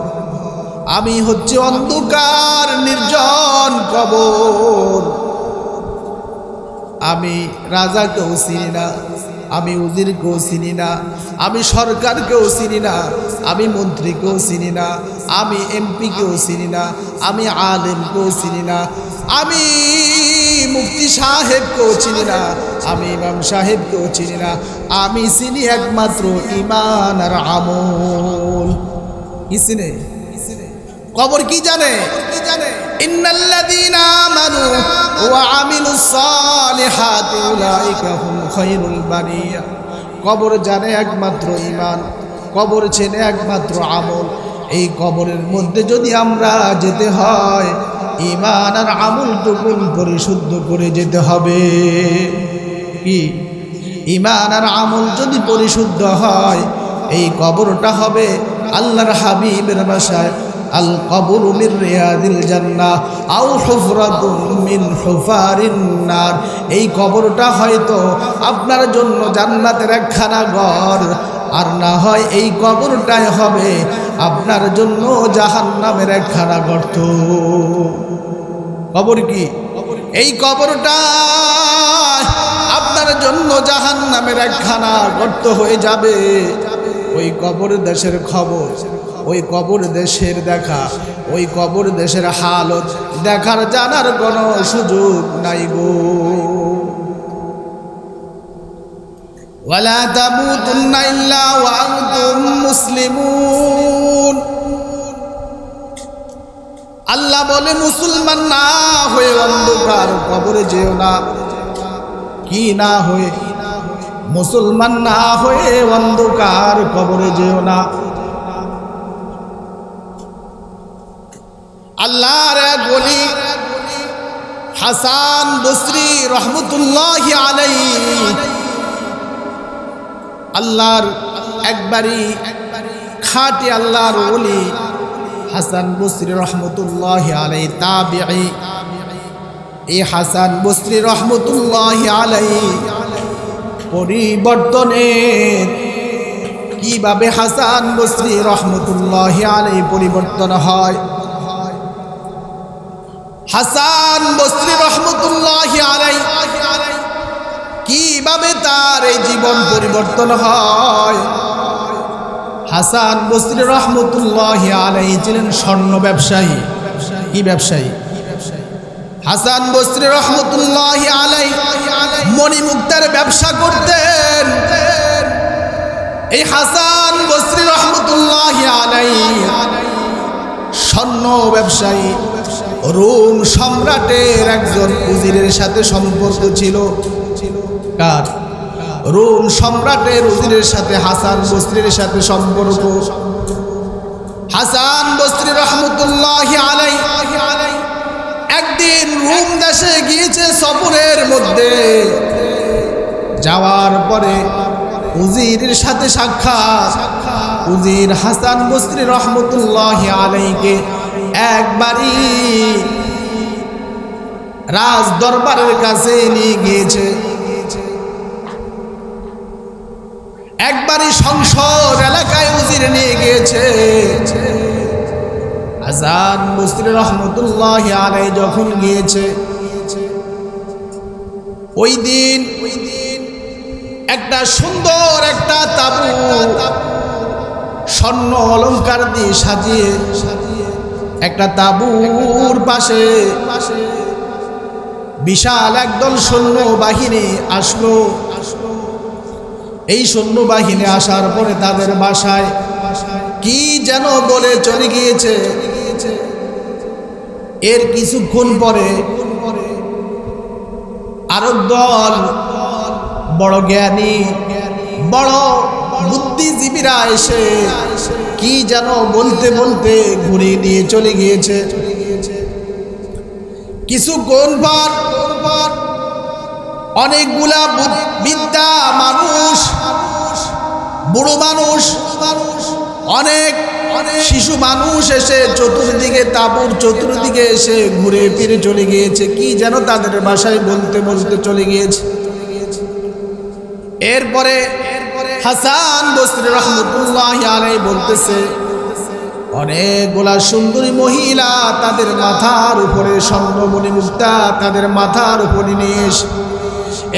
আমি হচ্ছে অন্ধকার নির্জন কবর। আমি রাজাকেও চিনি না, আমি উজিরকেও চিনি না, আমি সরকারকেও চিনি না, আমি মন্ত্রীকেও চিনি না, আমি এমপিকেও চিনি না, আমি আলেমকেও চিনি না, আমি মুফতি সাহেবকেও চিনি না, আমি ইমাম সাহেবকেও চিনি না। আমি চিনি একমাত্র ঈমান আর আমল। কি চিনে? কবর কি জানে? ইন্নাল্লাযীনা আমানু ওয়া আমিলুস সালিহাতি উলাইকা হুম খায়রুল বারিয়া। কবর জানে একমাত্র ঈমান, কবর চেনে একমাত্র আমল। এই কবরের মধ্যে যদি আমরা যেতে হয়, ঈমান আর আমলটুকু পরিশুদ্ধ করে যেতে হবে। কি? ঈমান আর আমল যদি পরিশুদ্ধ হয়, এই কবরটা হবে আল্লাহর হাবিবের বাসায় আল কবরু মির রিয়াদিল জান্নাহ আও হুফরাতুম মিন হুফারিন নার। এই কবরটা হয়তো আপনার জন্য জান্নাতের একখানা ঘর, আর না হয় এই কবরটাই হবে আপনার জন্য জাহান্নামের একখানা গর্ত। কবর কি? এই কবরটা আপনার জন্য জাহান্নামের একখানা গর্ত হয়ে যাবে। ওই কবর দেশের খবর, ওই কবর দেশের দেখা, ওই কবর দেশের হালত দেখার জানার কোনো সুযোগ নাই গো। ওয়ালা তামুতুন্না ইল্লা ওয়া আনতুম মুসলিমুন। আল্লাহ বলে মুসলমান না হয়ে অন্ধকার কবরে যেও না। কি না হয়ে? মুসলমান না হয়ে অন্ধকার কবরে যেও না। আল্লাহর এক ওলি হাসান বসরি রহমতুল্লাহি আলাইহি, আল্লাহর একবারই খাঁটি আল্লাহর ওলি হাসান বসরি রহমতুল্লাহি আলাইহি তাবিঈ। এই হাসান বসরি রহমতুল্লাহি আলাইহি পরিবর্তনের কিভাবে হাসান বসরি রহমতুল্লাহি আলাইহি পরিবর্তন হয়? হাসান বসরি রহমতুল্লাহি আলাইহি কিভাবে তার এই জীবন পরিবর্তন হয়? হাসান বসরি রহমতুল্লাহি আলাইহি ছিলেন স্বর্ণ ব্যবসায়ী। কি ব্যবসায়ী? হাসান বসরি রহমতুল্লাহি আলাইহি মণিমুক্তার ব্যবসা করতেন। এই হাসান বসরি রহমতুল্লাহি আলাইহি স্বর্ণ ব্যবসায়ী, রোম সম্রাটের একজন উজিরের সাথে সম্পর্ক ছিল। কার? রোম সম্রাটের উজিরের সাথে হাসান বসরির সাথে সম্পর্ক। হাসান বসরি রহমতুল্লাহি আলাইহি একদিন রোম দেশে গিয়েছে সফরের মধ্যে। যাওয়ার পরে উজিরের সাথে সাক্ষাৎ। উজির হাসান বসরি রহমতুল্লাহি আলাইহিকে একবারই রাজ দরবারের কাছে নিয়ে গিয়েছে, একবারই সংসদ এলাকায় উজির নিয়ে গিয়েছে। হাসান বসরি রহমতুল্লাহি আলাইহি যখন গিয়েছে, ওই দিন একটা সুন্দর একটা তাবু স্বর্ণ অলংকার দিয়ে সাজিয়ে একটা তাবুর পাশে বিশাল একদল সৈন্যবাহিনী আসলো। এই সৈন্যবাহিনী আসার পরে তাদের বাসায় কি যেন বলে চলে গিয়েছে। এর কিছুক্ষণ পরে আরব দল, বড় জ্ঞানী, বড় বুদ্ধিজীবীরা এসে কি যেন বলতে বলতে ঘুরিয়ে নিয়ে চলে গিয়েছে। কিছুক্ষণ পর অনেকগুলা বিদ্যা মানুষ, বুড়ো মানুষ, অনেক শিশু মানুষ এসে চতুর্দিকে, তাঁবুর চতুর্দিকে এসে ঘুরে ফিরে চলে গিয়েছে। কি যেন তাদের ভাষায় বলতে বলতে চলে গিয়েছে। এরপরে হাসান বসরি রহমতুল্লাহি আলাইহি বলতেছে, অনেকগুলা সুন্দরী মহিলা তাদের মাথার উপরে স্বর্ণমণি মুক্তা তাদের মাথার উপরে নিয়ে এসে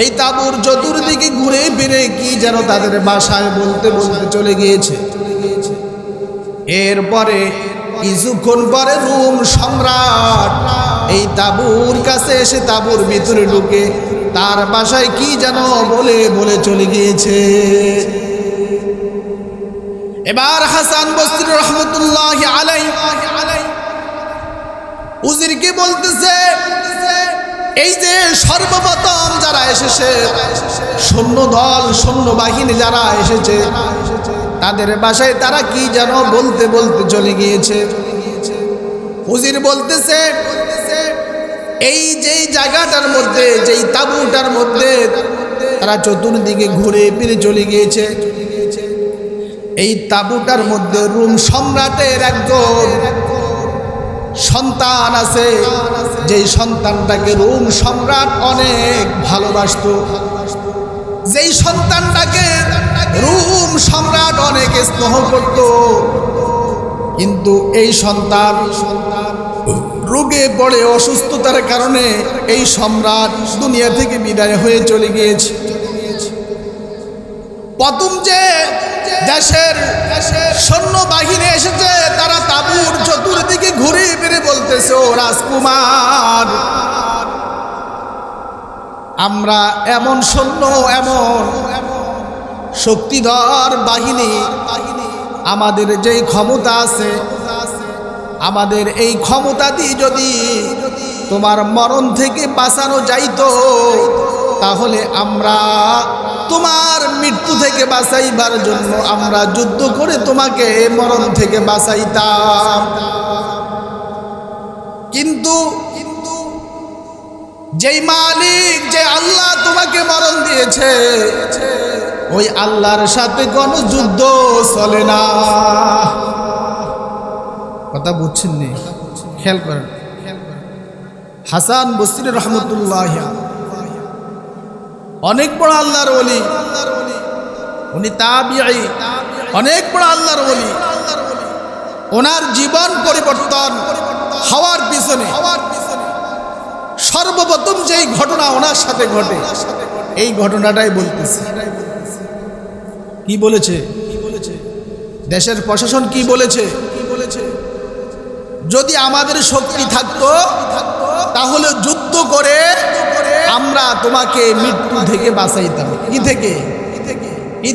এই তাঁবুর চতুর্দিকে ঘুরে ফিরে কি যেন তাদের ভাষায় বলতে বলতে চলে গিয়েছে। এরপরে কিছুক্ষণ পরে রোম সম্রাট এই তাঁবুর কাছে এসে তাঁবুর ভিতরে ঢুকে তার ভাষায় কি যেন বলে বলে চলে গিয়েছে। এবার হাসান বসরি রহমতুল্লাহি আলাইহি উজিরকে বলতেছে, এই যে সর্বপ্রথম যারা এসেছে, সৈন্যদল সৈন্যবাহিনী যারা এসেছে, তাদের ভাষায় তারা কি যেন বলতে বলতে চলে গিয়েছে। উজির বলতেছে, এই যেই জায়গাটার মধ্যে, যেই তাঁবুটার মধ্যে তারা চতুর্দিকে ঘুরে ফিরে চলে গিয়েছে, এই তাঁবুটার মধ্যে রোম সম্রাটের একজন সন্তান আছে, যেই সন্তানটাকে রোম সম্রাট অনেক ভালোবাসত, যেই সন্তানটাকে রোম সম্রাট অনেক স্নেহ করত। কিন্তু এই সন্তান রোগে পড়ে অসুস্থতার কারণে এই সম্রাট দুনিয়া থেকে বিদায় হয়ে চলে গিয়েছে। প্রথম যে দেশের সৈন্যবাহিনী এসেছে, তারা তাঁবুর চতুর্দিকে ঘুরে ফিরে বলতেছে, ও রাজকুমার, আমরা এমন সৈন্য, এমন শক্তিধর বাহিনী, আমাদের যেই ক্ষমতা আছে, আমাদের এই ক্ষমতা দিয়ে যদি তোমার মরণ থেকে বাঁচানো যাইতো, তাহলে আমরা তোমার মৃত্যু থেকে বাঁচাইবার জন্য আমরা যুদ্ধ করে তোমাকে মরণ থেকে বাঁচাইতাম। কিন্তু যেই মালিক, যে আল্লাহ তোমাকে মরণ দিয়েছে, ওই আল্লাহর সাথে কোনো যুদ্ধ চলে না। কথা বুঝছেন নি? খেয়াল করেন। হাসান বসরি রহমতুল্লাহি অনেক বড় আল্লাহর ওলি, উনি তাবিঈ, অনেক বড় আল্লাহর ওলি। ওনার জীবন পরিবর্তন হওয়ার পিছনে সর্বপ্রথম যেই ঘটনা ওনার সাথে ঘটে, এই ঘটনাটাই বলতেছে। কি বলেছে? দেশের প্রশাসন কি বলেছে? যদি আমাদের শক্তি থাকতো তাহলে যুদ্ধ করে আমরা তোমাকে মৃত্যু থেকে বাঁচাইতাম। কি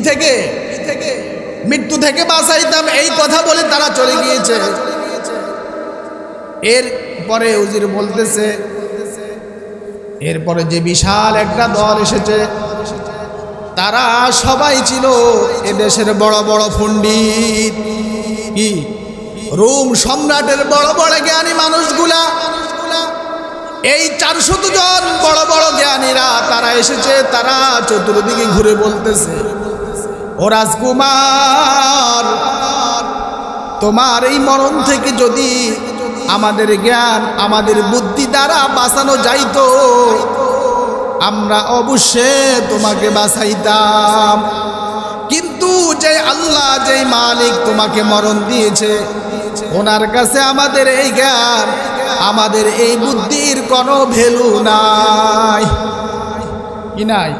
থেকে? মৃত্যু থেকে বাঁচাইতাম। এই কথা বলে তারা চলে গিয়েছে। এরপরে উজির বলতেছে, এরপরে যে বিশাল একটা দল এসেছে, তারা সবাই ছিল এদেশের বড় বড় পণ্ডিত, কি রোম সম্রাটের বড় বড় জ্ঞানী মানুষগুলা। এই 400 জন বড় বড় জ্ঞানীরা তারা এসেছে। তারা চতুর্দিকে ঘুরে বলতেছে, ও রাজকুমার, তোমার এই মরণ থেকে যদি আমাদের জ্ঞান আমাদের বুদ্ধি দ্বারা বাঁচানো যাইতো, আমরা অবশ্যই তোমাকে বাঁচাইতাম। কিন্তু যে আল্লাহ, যে মালিক তোমাকে মরণ দিয়েছে, ওনার কাছে আমাদের এই জ্ঞান আমাদের এই বুদ্ধির কোনো ভ্যালু নাই। কি নাই?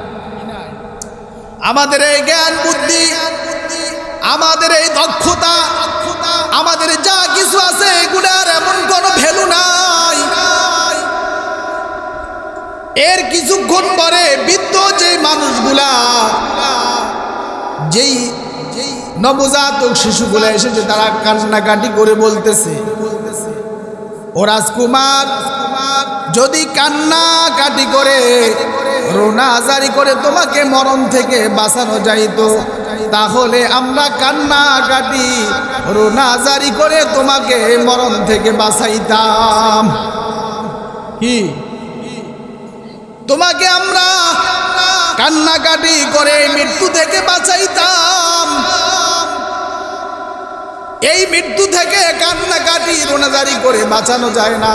আমাদের এই জ্ঞান বুদ্ধি, আমাদের এই দক্ষতা, আমাদের যা কিছু আছে এগুলার এমন কোনো ভ্যালু নাই। এর কিছুক্ষণ পরে বৃদ্ধ যে মানুষগুলা, যেই নবজাতক শিশুগুলা এসেছে, তারা কান্নাকাটি করে বলতেছে, ও রাজকুমার, যদি কান্নাকাটি করে রোনাজারি করে তোমাকে মরণ থেকে বাঁচানো যাইতো, তাহলে আমরা কান্নাকাটি রোনাজারি করে তোমাকে মরণ থেকে বাঁচাইতাম। কি? তোমাকে আমরা কান্নাকাটি করে মৃত্যু থেকে বাঁচাইতাম। এই মৃত্যু থেকে কান্নাকাটি রোনাজারি করে বাঁচানো যায় না।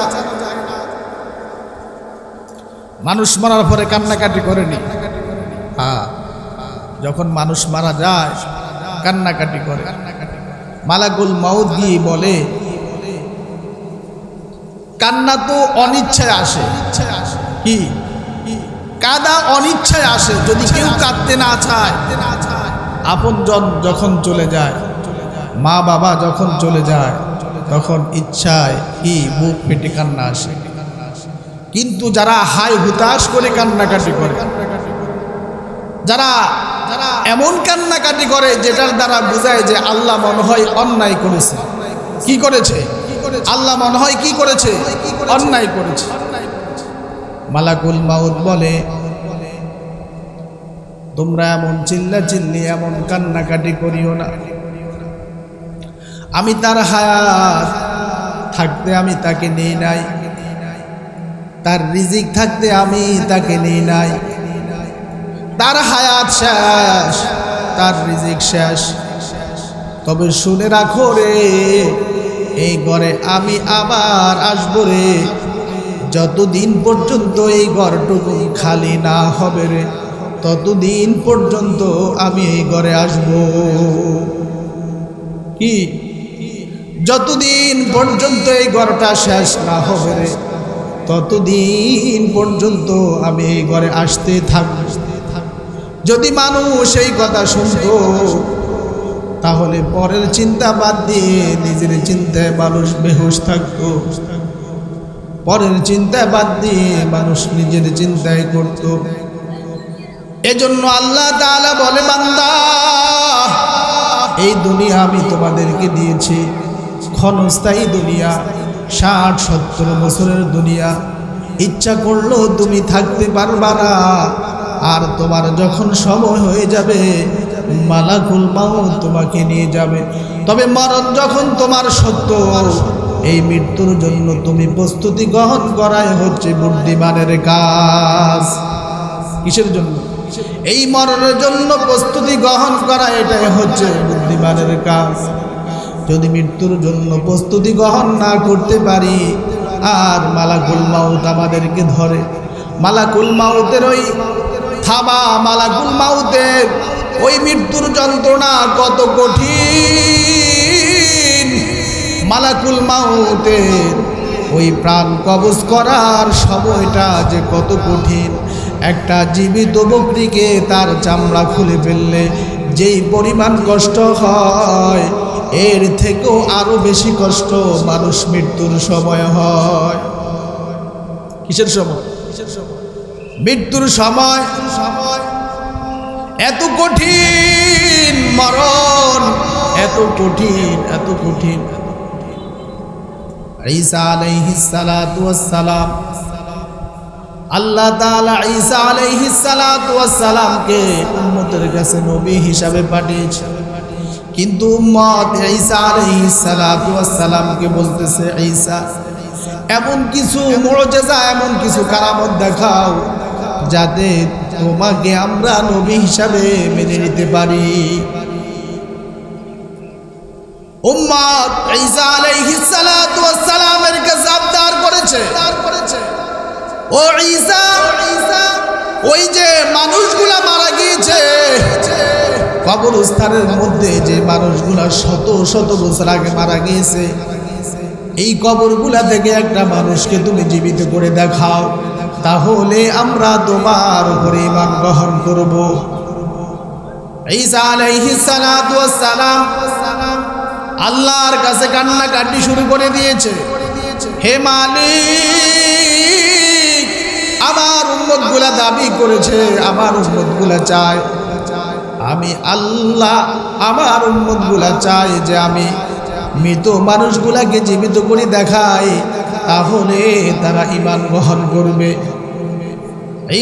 মানুষ মারার পরে কান্নাকাটি করেনি? হ্যাঁ, যখন মানুষ মারা যায় কান্নাকাটি করে। মালাকুল মাউত গিয়ে বলে, কান্না তো অনিচ্ছায় আসে। কি? কাঁদা অনিচ্ছায় আসে। যদি কেউ কাঁদতে না চায়, আপনজন যখন চলে যায়, মা বাবা যখন চলে যায়, তখন ইচ্ছায় কি বুক পেটে কান্না আসে। কিন্তু যারা হাই হুতাশ করে কান্নাকাটি করে, যারা এমন কান্নাকাটি করে যেটার দ্বারা বোঝায় যে আল্লাহ মনে হয় অন্যায় করেছে। কি করেছে? আল্লাহ মনে হয় কি করেছে? অন্যায় করেছে। মালাকুল মাউত বলে, তোমরা এমন চিল্লাচিল্লি, এমন কান্নাকাটি করিও না। আমি তার হায়াত থাকতে আমি তাকে নেই নাই, তার রিজিক থাকতে আমি তাকে নেই নাই। তার হায়াত শেষ, তার রিজিক শেষ। তবে শুনে রাখো রে, এই ঘরে আমি আবার আসবো রে, যতদিন পর্যন্ত এই ঘরটুকু খালি না হবে রে, ততদিন পর্যন্ত আমি এই ঘরে আসব। কি? যতদিন পর্যন্ত এই ঘরটা শেষ না হবে রে, ততদিন পর্যন্ত আমি এই ঘরে আসতে থাকব। যদি মানুষ এই কথা শুনত, তাহলে পরের চিন্তা বাদ দিয়ে নিজের চিন্তায় মানুষ বেহুশ থাকত। পরের চিন্তায় বাদ দিয়ে মানুষ নিজের চিন্তায় করত। এজন্য আল্লাহ তাআলা বলে, বান্দা, এই দুনিয়া আমি তোমাদেরকে দিয়েছি, ক্ষণস্থায়ী দুনিয়া, 60-70 বছরের দুনিয়া। ইচ্ছা করলেও তুমি থাকতে পারবা না। আর তোমার যখন সময় হয়ে যাবে, মালাকুল মাউত তোমাকে নিয়ে যাবে। তবে মরণ যখন তোমার সত্য, এই মৃত্যুর জন্য তুমি প্রস্তুতি গ্রহণ করাই হচ্ছে বুদ্ধিমানের কাজ। কিসের জন্য? এই মরণের জন্য প্রস্তুতি গ্রহণ করা, এটাই হচ্ছে বুদ্ধিমানের কাজ। যদি মৃত্যুর জন্য প্রস্তুতি গ্রহণ না করতে পারি, আর মালাকুল মাউত আমাদেরকে ধরে, মালাকুল মাউতের ওই থাবা, মালাকুল মাউতের ওই মৃত্যুর যন্ত্রণা কত কঠিন। মালাকুল মাউতের ওই প্রাণ কবজ করার সময়টা যে কত কঠিন। একটা জীবিত বকরিকে তার চামড়া খুলে ফেললে যেই পরিমাণ কষ্ট হয়, এর থেকেও আরো বেশি কষ্ট মানুষ মৃত্যুর সময় হয়। কিসের সময়? মৃত্যুর সময়। এত কঠিন মরণ, এত কঠিন, এত কঠিন। ঈসা আলাইহিস সালাতু ওয়াস সালাম, আল্লাহ তাআলা ঈসা আলাইহিস সালাতু ওয়াস সালামকে উম্মতের কাছে নবী হিসাবে পাঠিয়েছে, কিন্তু উম্মত ঈসা আলাইহিস সালাতু ওয়াস সালামকে বলতেছে, ঈসা এমন কিছু মুআজিজা, এমন কিছু কারামত দেখাও যাতে তোমাকে আমরা নবী হিসাবে মেনে নিতে পারি। উম্মত ঈসা আলাইহিস সালাতু ওয়াস সালামের কাছে আবদার করেছে, ও ঈসা, ওই যে মানুষগুলা মারা গিয়েছে কবরস্থানের মধ্যে, যে মানুষগুলা শত শত বছর আগে মারা গিয়েছে, এই কবরগুলা থেকে একটা মানুষকে তুমি জীবিত করে দেখাও, তাহলে আমরা তোমার উপরে ঈমান গ্রহণ করব। ঈসা আলাইহিস সালাতু ওয়াস সালাম আল্লাহর কাছে কান্নাকাটি শুরু করে দিয়েছে, হে মালিক, আমার উম্মতগুলা দাবি করেছে, আমার উম্মতগুলা চায়, আমি আল্লাহ, আমার উম্মতগুলা চায় যে আমি মৃত মানুষগুলাকে জীবিত করে দেখাই, তাহলে তারা ঈমান গ্রহণ করবে।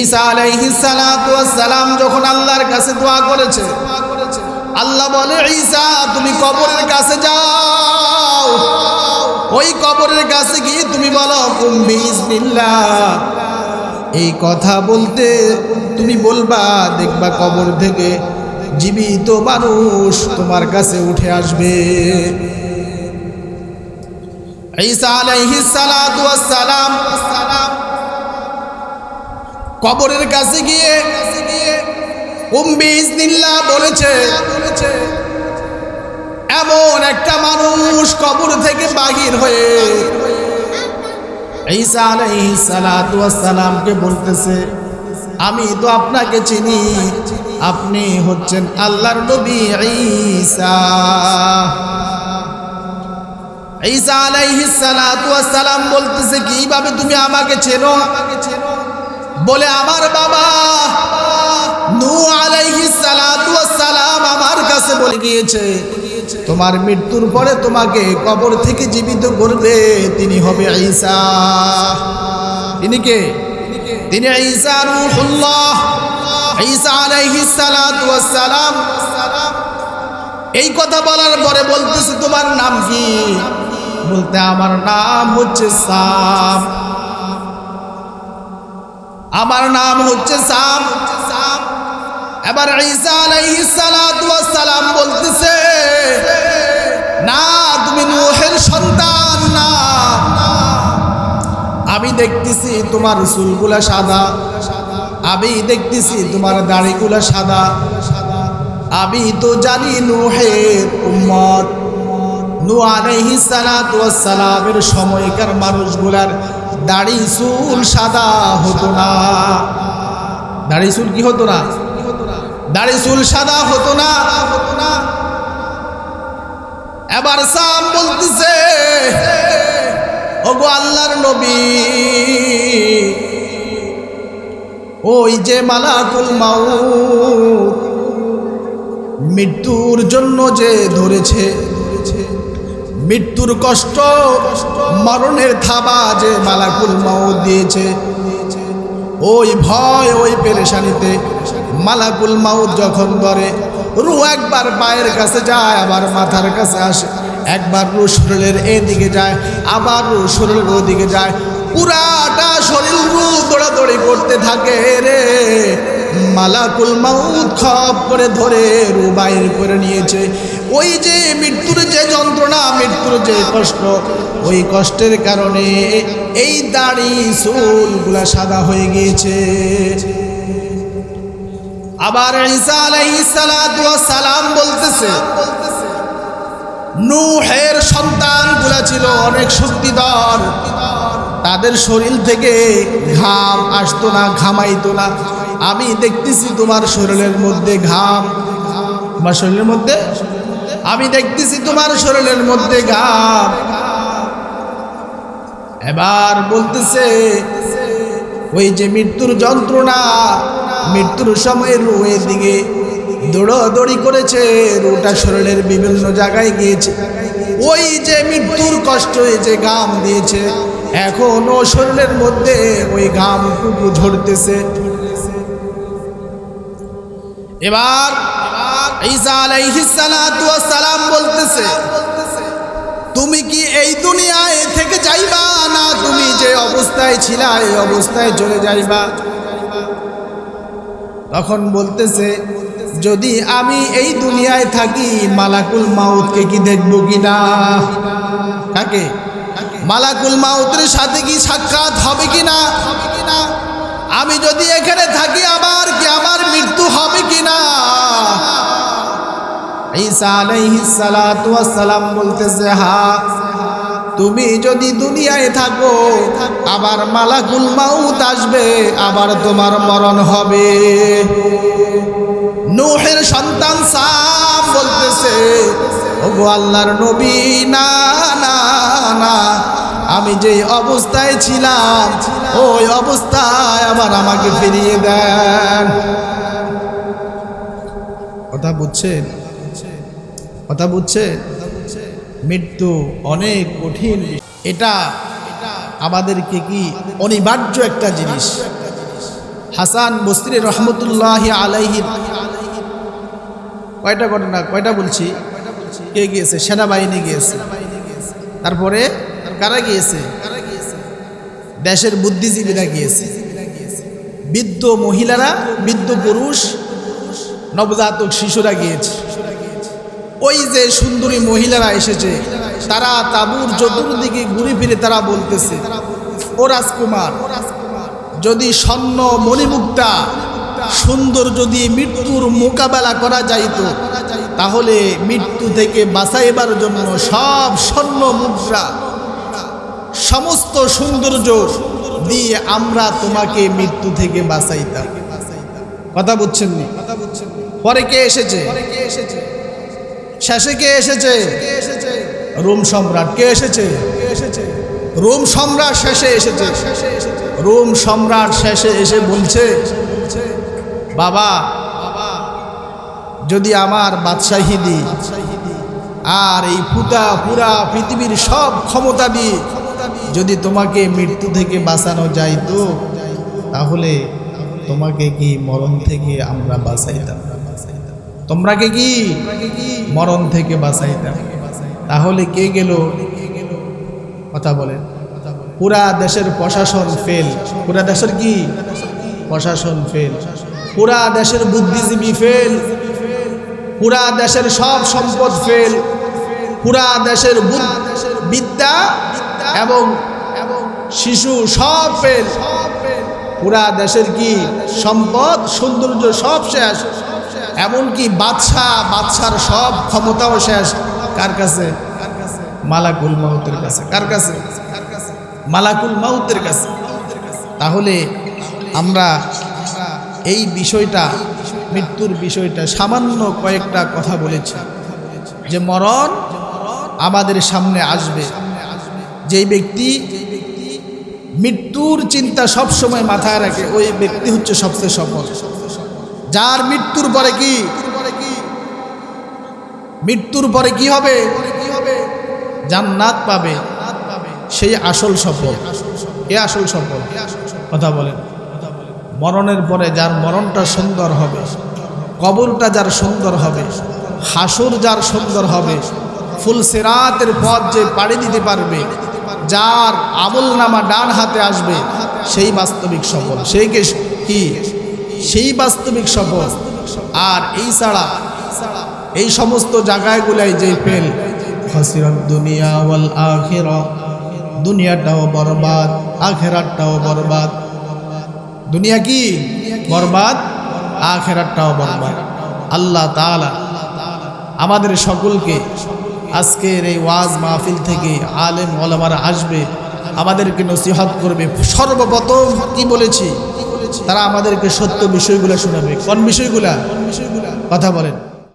ঈসা আলাইহিস সালাতু ওয়াস সালাম যখন আল্লাহর কাছে দোয়া করেছে, আল্লাহ বলে, ঈসা তুমি কবরের কাছে যাও, ওই কবরের কাছে গিয়ে তুমি বলো কুম বিইজনিল্লাহ, এই কথা বলতে তুমি বলবা, দেখবা কবর থেকে জীবিত মানুষ তোমার কাছে উঠে আসবে। ঈসা আলাইহিস সালাতু ওয়াস সালাম কবরের কাছে গিয়ে কুম বিইজনিল্লাহ বলেছে, এমন একটা মানুষ কবর থেকে বাহির হয়ে ঈসা আলাইহিস সালাতু ওয়াস সালামকে বলতেছে, আমি তো আপনাকে চিনি, আপনি হচ্ছেন আল্লাহর নবী ঈসা। ঈসা আলাইহিস সালাতু ওয়াস সালাম বলতেছে, কিভাবে তুমি আমাকে চেনো? বলে, আমার বাবা নূহ আলাইহিস সালাতু ওয়াস সালাম আমার কাছে বলে গিয়েছে, তোমার মৃত্যুর পরে তোমাকে কবর থেকে জীবিত করবে, তিনি হবে ঈসা। তিনি কে? তিনি ঈসা রূহুল্লাহ, ঈসা আলাইহিস সালাতু ওয়াস সালাম। এই কথা বলার পরে বলতেছে, তোমার নাম কি? বলতে, আমার নাম হচ্ছে সাম, আমার নাম হচ্ছে সাম। এবার ঈসা আলাইহিস সালাতু ওয়াস সালাম বলতেছে, না, তুমি নূহের সন্তান না, আমি দেখতেছি তোমার চুলগুলা সাদা, আমি দেখতেছি তোমার দাড়িগুলা সাদা, আমি তো জানি নূহের উম্মত, নূহ আলাইহিস সালাতু ওয়াস সালামের সময়কার মানুষগুলার দাড়ি চুল সাদা হতো না। দাড়ি চুল কি হতো না? দাড়ি চুল সাদা হতো না। এবার সাম বলতেছে, ওগো আল্লাহর নবী, ওই যে মালাকুল মাউত মৃত্যুর জন্য যে ধরেছে, মৃত্যুর কষ্ট, মরণের থাবা যে মালাকুল মাউত দিয়েছে, ওই ভয়, ওই পেরেশানিতে মালাকুল মাউত যখন ধরে, রূহ একবার পায়ের কাছে যায়, আবার মাথার কাছে আসে, একবার রূহ শরীরের এদিকে যায়, আবার রূহ শরীরের ওদিকে যায়, পুরাটা শরীর রূহ দৌড়াদৌড়ি করতে থাকে রে। মালাকুল মাউত খপ করে ধরে রূহ বাইর করে নিয়েছে। ওই যে মৃত্যুর যে যন্ত্রণা, মৃত্যুর যে কষ্ট, ওই কষ্টের কারণে এই দাড়ি চুলগুলা সাদা হয়ে গিয়েছে। আবার ঈসা আলাইহিস সালাতু ওয়াস সালাম বলতেছে, নূহের সন্তানগুলা ছিল অনেক শক্তিধর, তাদের শরীর থেকে ঘাম আসতো না, ঘামাইতো না। আমি দেখতেছি তোমার শরীরের মধ্যে ঘাম, তোমার শরীরের মধ্যে, আমি দেখতেছি তোমার শরীরের মধ্যে ঘাম। এবার বলতেছে, ওই যে মৃত্যুর যন্ত্রণা, মৃত্যুর সময় রুহের দিকে দৌড়াদৌড়ি করেছে, রুটা শরীরের বিভিন্ন জায়গায় গিয়েছে। ওই যে মৃত্যুর কষ্ট, এই যে ঘাম দিয়েছে, এখনো শরীরের মধ্যে ওই ঘামটুকু ঝরতেছে। এবার ঈসা আলাইহিস সালাতু ওয়াস সালাম বলতেছে, তুমি কি এই দুনিয়ায় থেকে যাইবা, না তুমি যে অবস্থায় ছিলা এই অবস্থায় চলে যাইবা? তখন বলতেছে, যদি আমি এই দুনিয়ায় থাকি মালাকুল মাউতকে কি দেখবো কিনা? কাকে? মালাকুল মাউতের সাথে কি সাক্ষাৎ হবে কিনা? আমি যদি এখানে থাকি আবার কি আমার মৃত্যু হবে কিনা? ঈসা আলাইহিস সালাতু ওয়াস সালাম বলতেছে, হ্যাঁ, তুমি যদি দুনিয়ায় থাকো আবার মালাকুল মাউত আসবে, আবার তোমার মরণ হবে। নূহের সন্তান সাম বলতেছে, ওগো আল্লাহর নবী, না না না, আমি যে অবস্থায় ছিলাম ওই অবস্থায় আবার আমাকে ফিরিয়ে দেন। কথা বুঝছেন? কথা বুঝছেন? মৃত্যু অনেক কঠিন, এটা আমাদেরকে কি অনিবার্য একটা জিনিস। হাসান বসরি রহমতুল্লাহ আলাইহি কয়টা ঘটনা, কয়টা বলছি, কে গিয়েছে? সেনাবাহিনী গিয়েছে। তারপরে কারা গিয়েছে? দেশের বুদ্ধিজীবীরা গিয়েছে, বৃদ্ধ মহিলারা, বৃদ্ধ পুরুষ, নবজাতক শিশুরা গিয়েছে। ওই যে সুন্দরী মহিলারা এসেছে, তারা তাঁবুর চতুর্দিকে ঘুরে ফিরে তারা বলতেছে, ও রাজকুমার, যদি স্বর্ণ মণিমুক্তা সুন্দর যদি মৃত্যুর মোকাবেলা করা যাইত, তাহলে মৃত্যু থেকে বাঁচাইবার জন্য সব স্বর্ণ মুদ্রা, সমস্ত সৌন্দর্য দিয়ে আমরা তোমাকে মৃত্যু থেকে বাঁচাইতাম। কথা বুঝছেন নি? পরে কে এসেছে? শেষে কে এসেছে? রোম সম্রাট। কে এসেছে? রোম সম্রাট শেষে এসেছে। রোম সম্রাট শেষে এসে বলছে, বাবা, যদি আমার বাদশাহী দিই আর এই পুরা পৃথিবীর সব ক্ষমতা দিয়ে যদি তোমাকে মৃত্যু থেকে বাঁচানো যাইতো, তাহলে তোমাকে কি মরণ থেকে আমরা বাঁচাইতাম? তোমরাকে কি মরণ থেকে বাঁচাইতাম? তাহলে কে গেল? কথা বলেন। পুরা দেশের প্রশাসন ফেল। পুরা দেশের কি প্রশাসন ফেল, পুরা দেশের বুদ্ধিজীবী ফেল, পুরা দেশের সব সম্পদ ফেল, পুরা দেশের বিদ্যা এবং শিশু সব ফেল, পুরা দেশের কি সম্পদ সৌন্দর্য সব শেষ, এমনকি বাদশার সব ক্ষমতাও শেষ। কার কাছে? মালাকুল মাউতের কাছে। কার কাছে? মালাকুল মাউতের কাছে। তাহলে আমরা এই বিষয়টা, মৃত্যুর বিষয়টা সামান্য কয়েকটা কথা বলেছি, যে মরণ আমাদের সামনে আসবে। যেই ব্যক্তি মৃত্যুর চিন্তা সব সময় মাথায় রাখে, ওই ব্যক্তি হচ্ছে সবচেয়ে সফল। যার মৃত্যুর পরে কি, মৃত্যুর পরে কি হবে? জান্নাত পাবে, সেই আসল সফল। কে আসল সফল? কথা বলেন। মরণের পরে যার মরণটা সুন্দর হবে, কবরটা যার সুন্দর হবে, হাসর যার সুন্দর হবে, ফুল সিরাতের পথ যে পাড়ি দিতে পারবে, যার আমল নামা ডান হাতে আসবে, সেই বাস্তবিক সফল। সেই কি? সেই বাস্তবিক সফল। আর এই ছাড়া এই সমস্ত জায়গাগুলাই যে ফেল, খাসিরাত দুনিয়া ওয়াল আখিরাহ, দুনিয়াটাও বরবাদ, আখিরাতটাও বরবাদ। দুনিয়া কি বরবাদ, আখিরাতটাও বরবাদ। আল্লাহ তাআলা আমাদের সকলকে আজকের এই ওয়াজ মাহফিল থেকে আলেম ওলামারা আসবে, আমাদেরকে নসিহত করবে। সর্বপ্রথম কি বলেছি? তারা আমাদেরকে সত্য বিষয়গুলো শোনাবে। কোন বিষয়গুলা? কথা বলেন।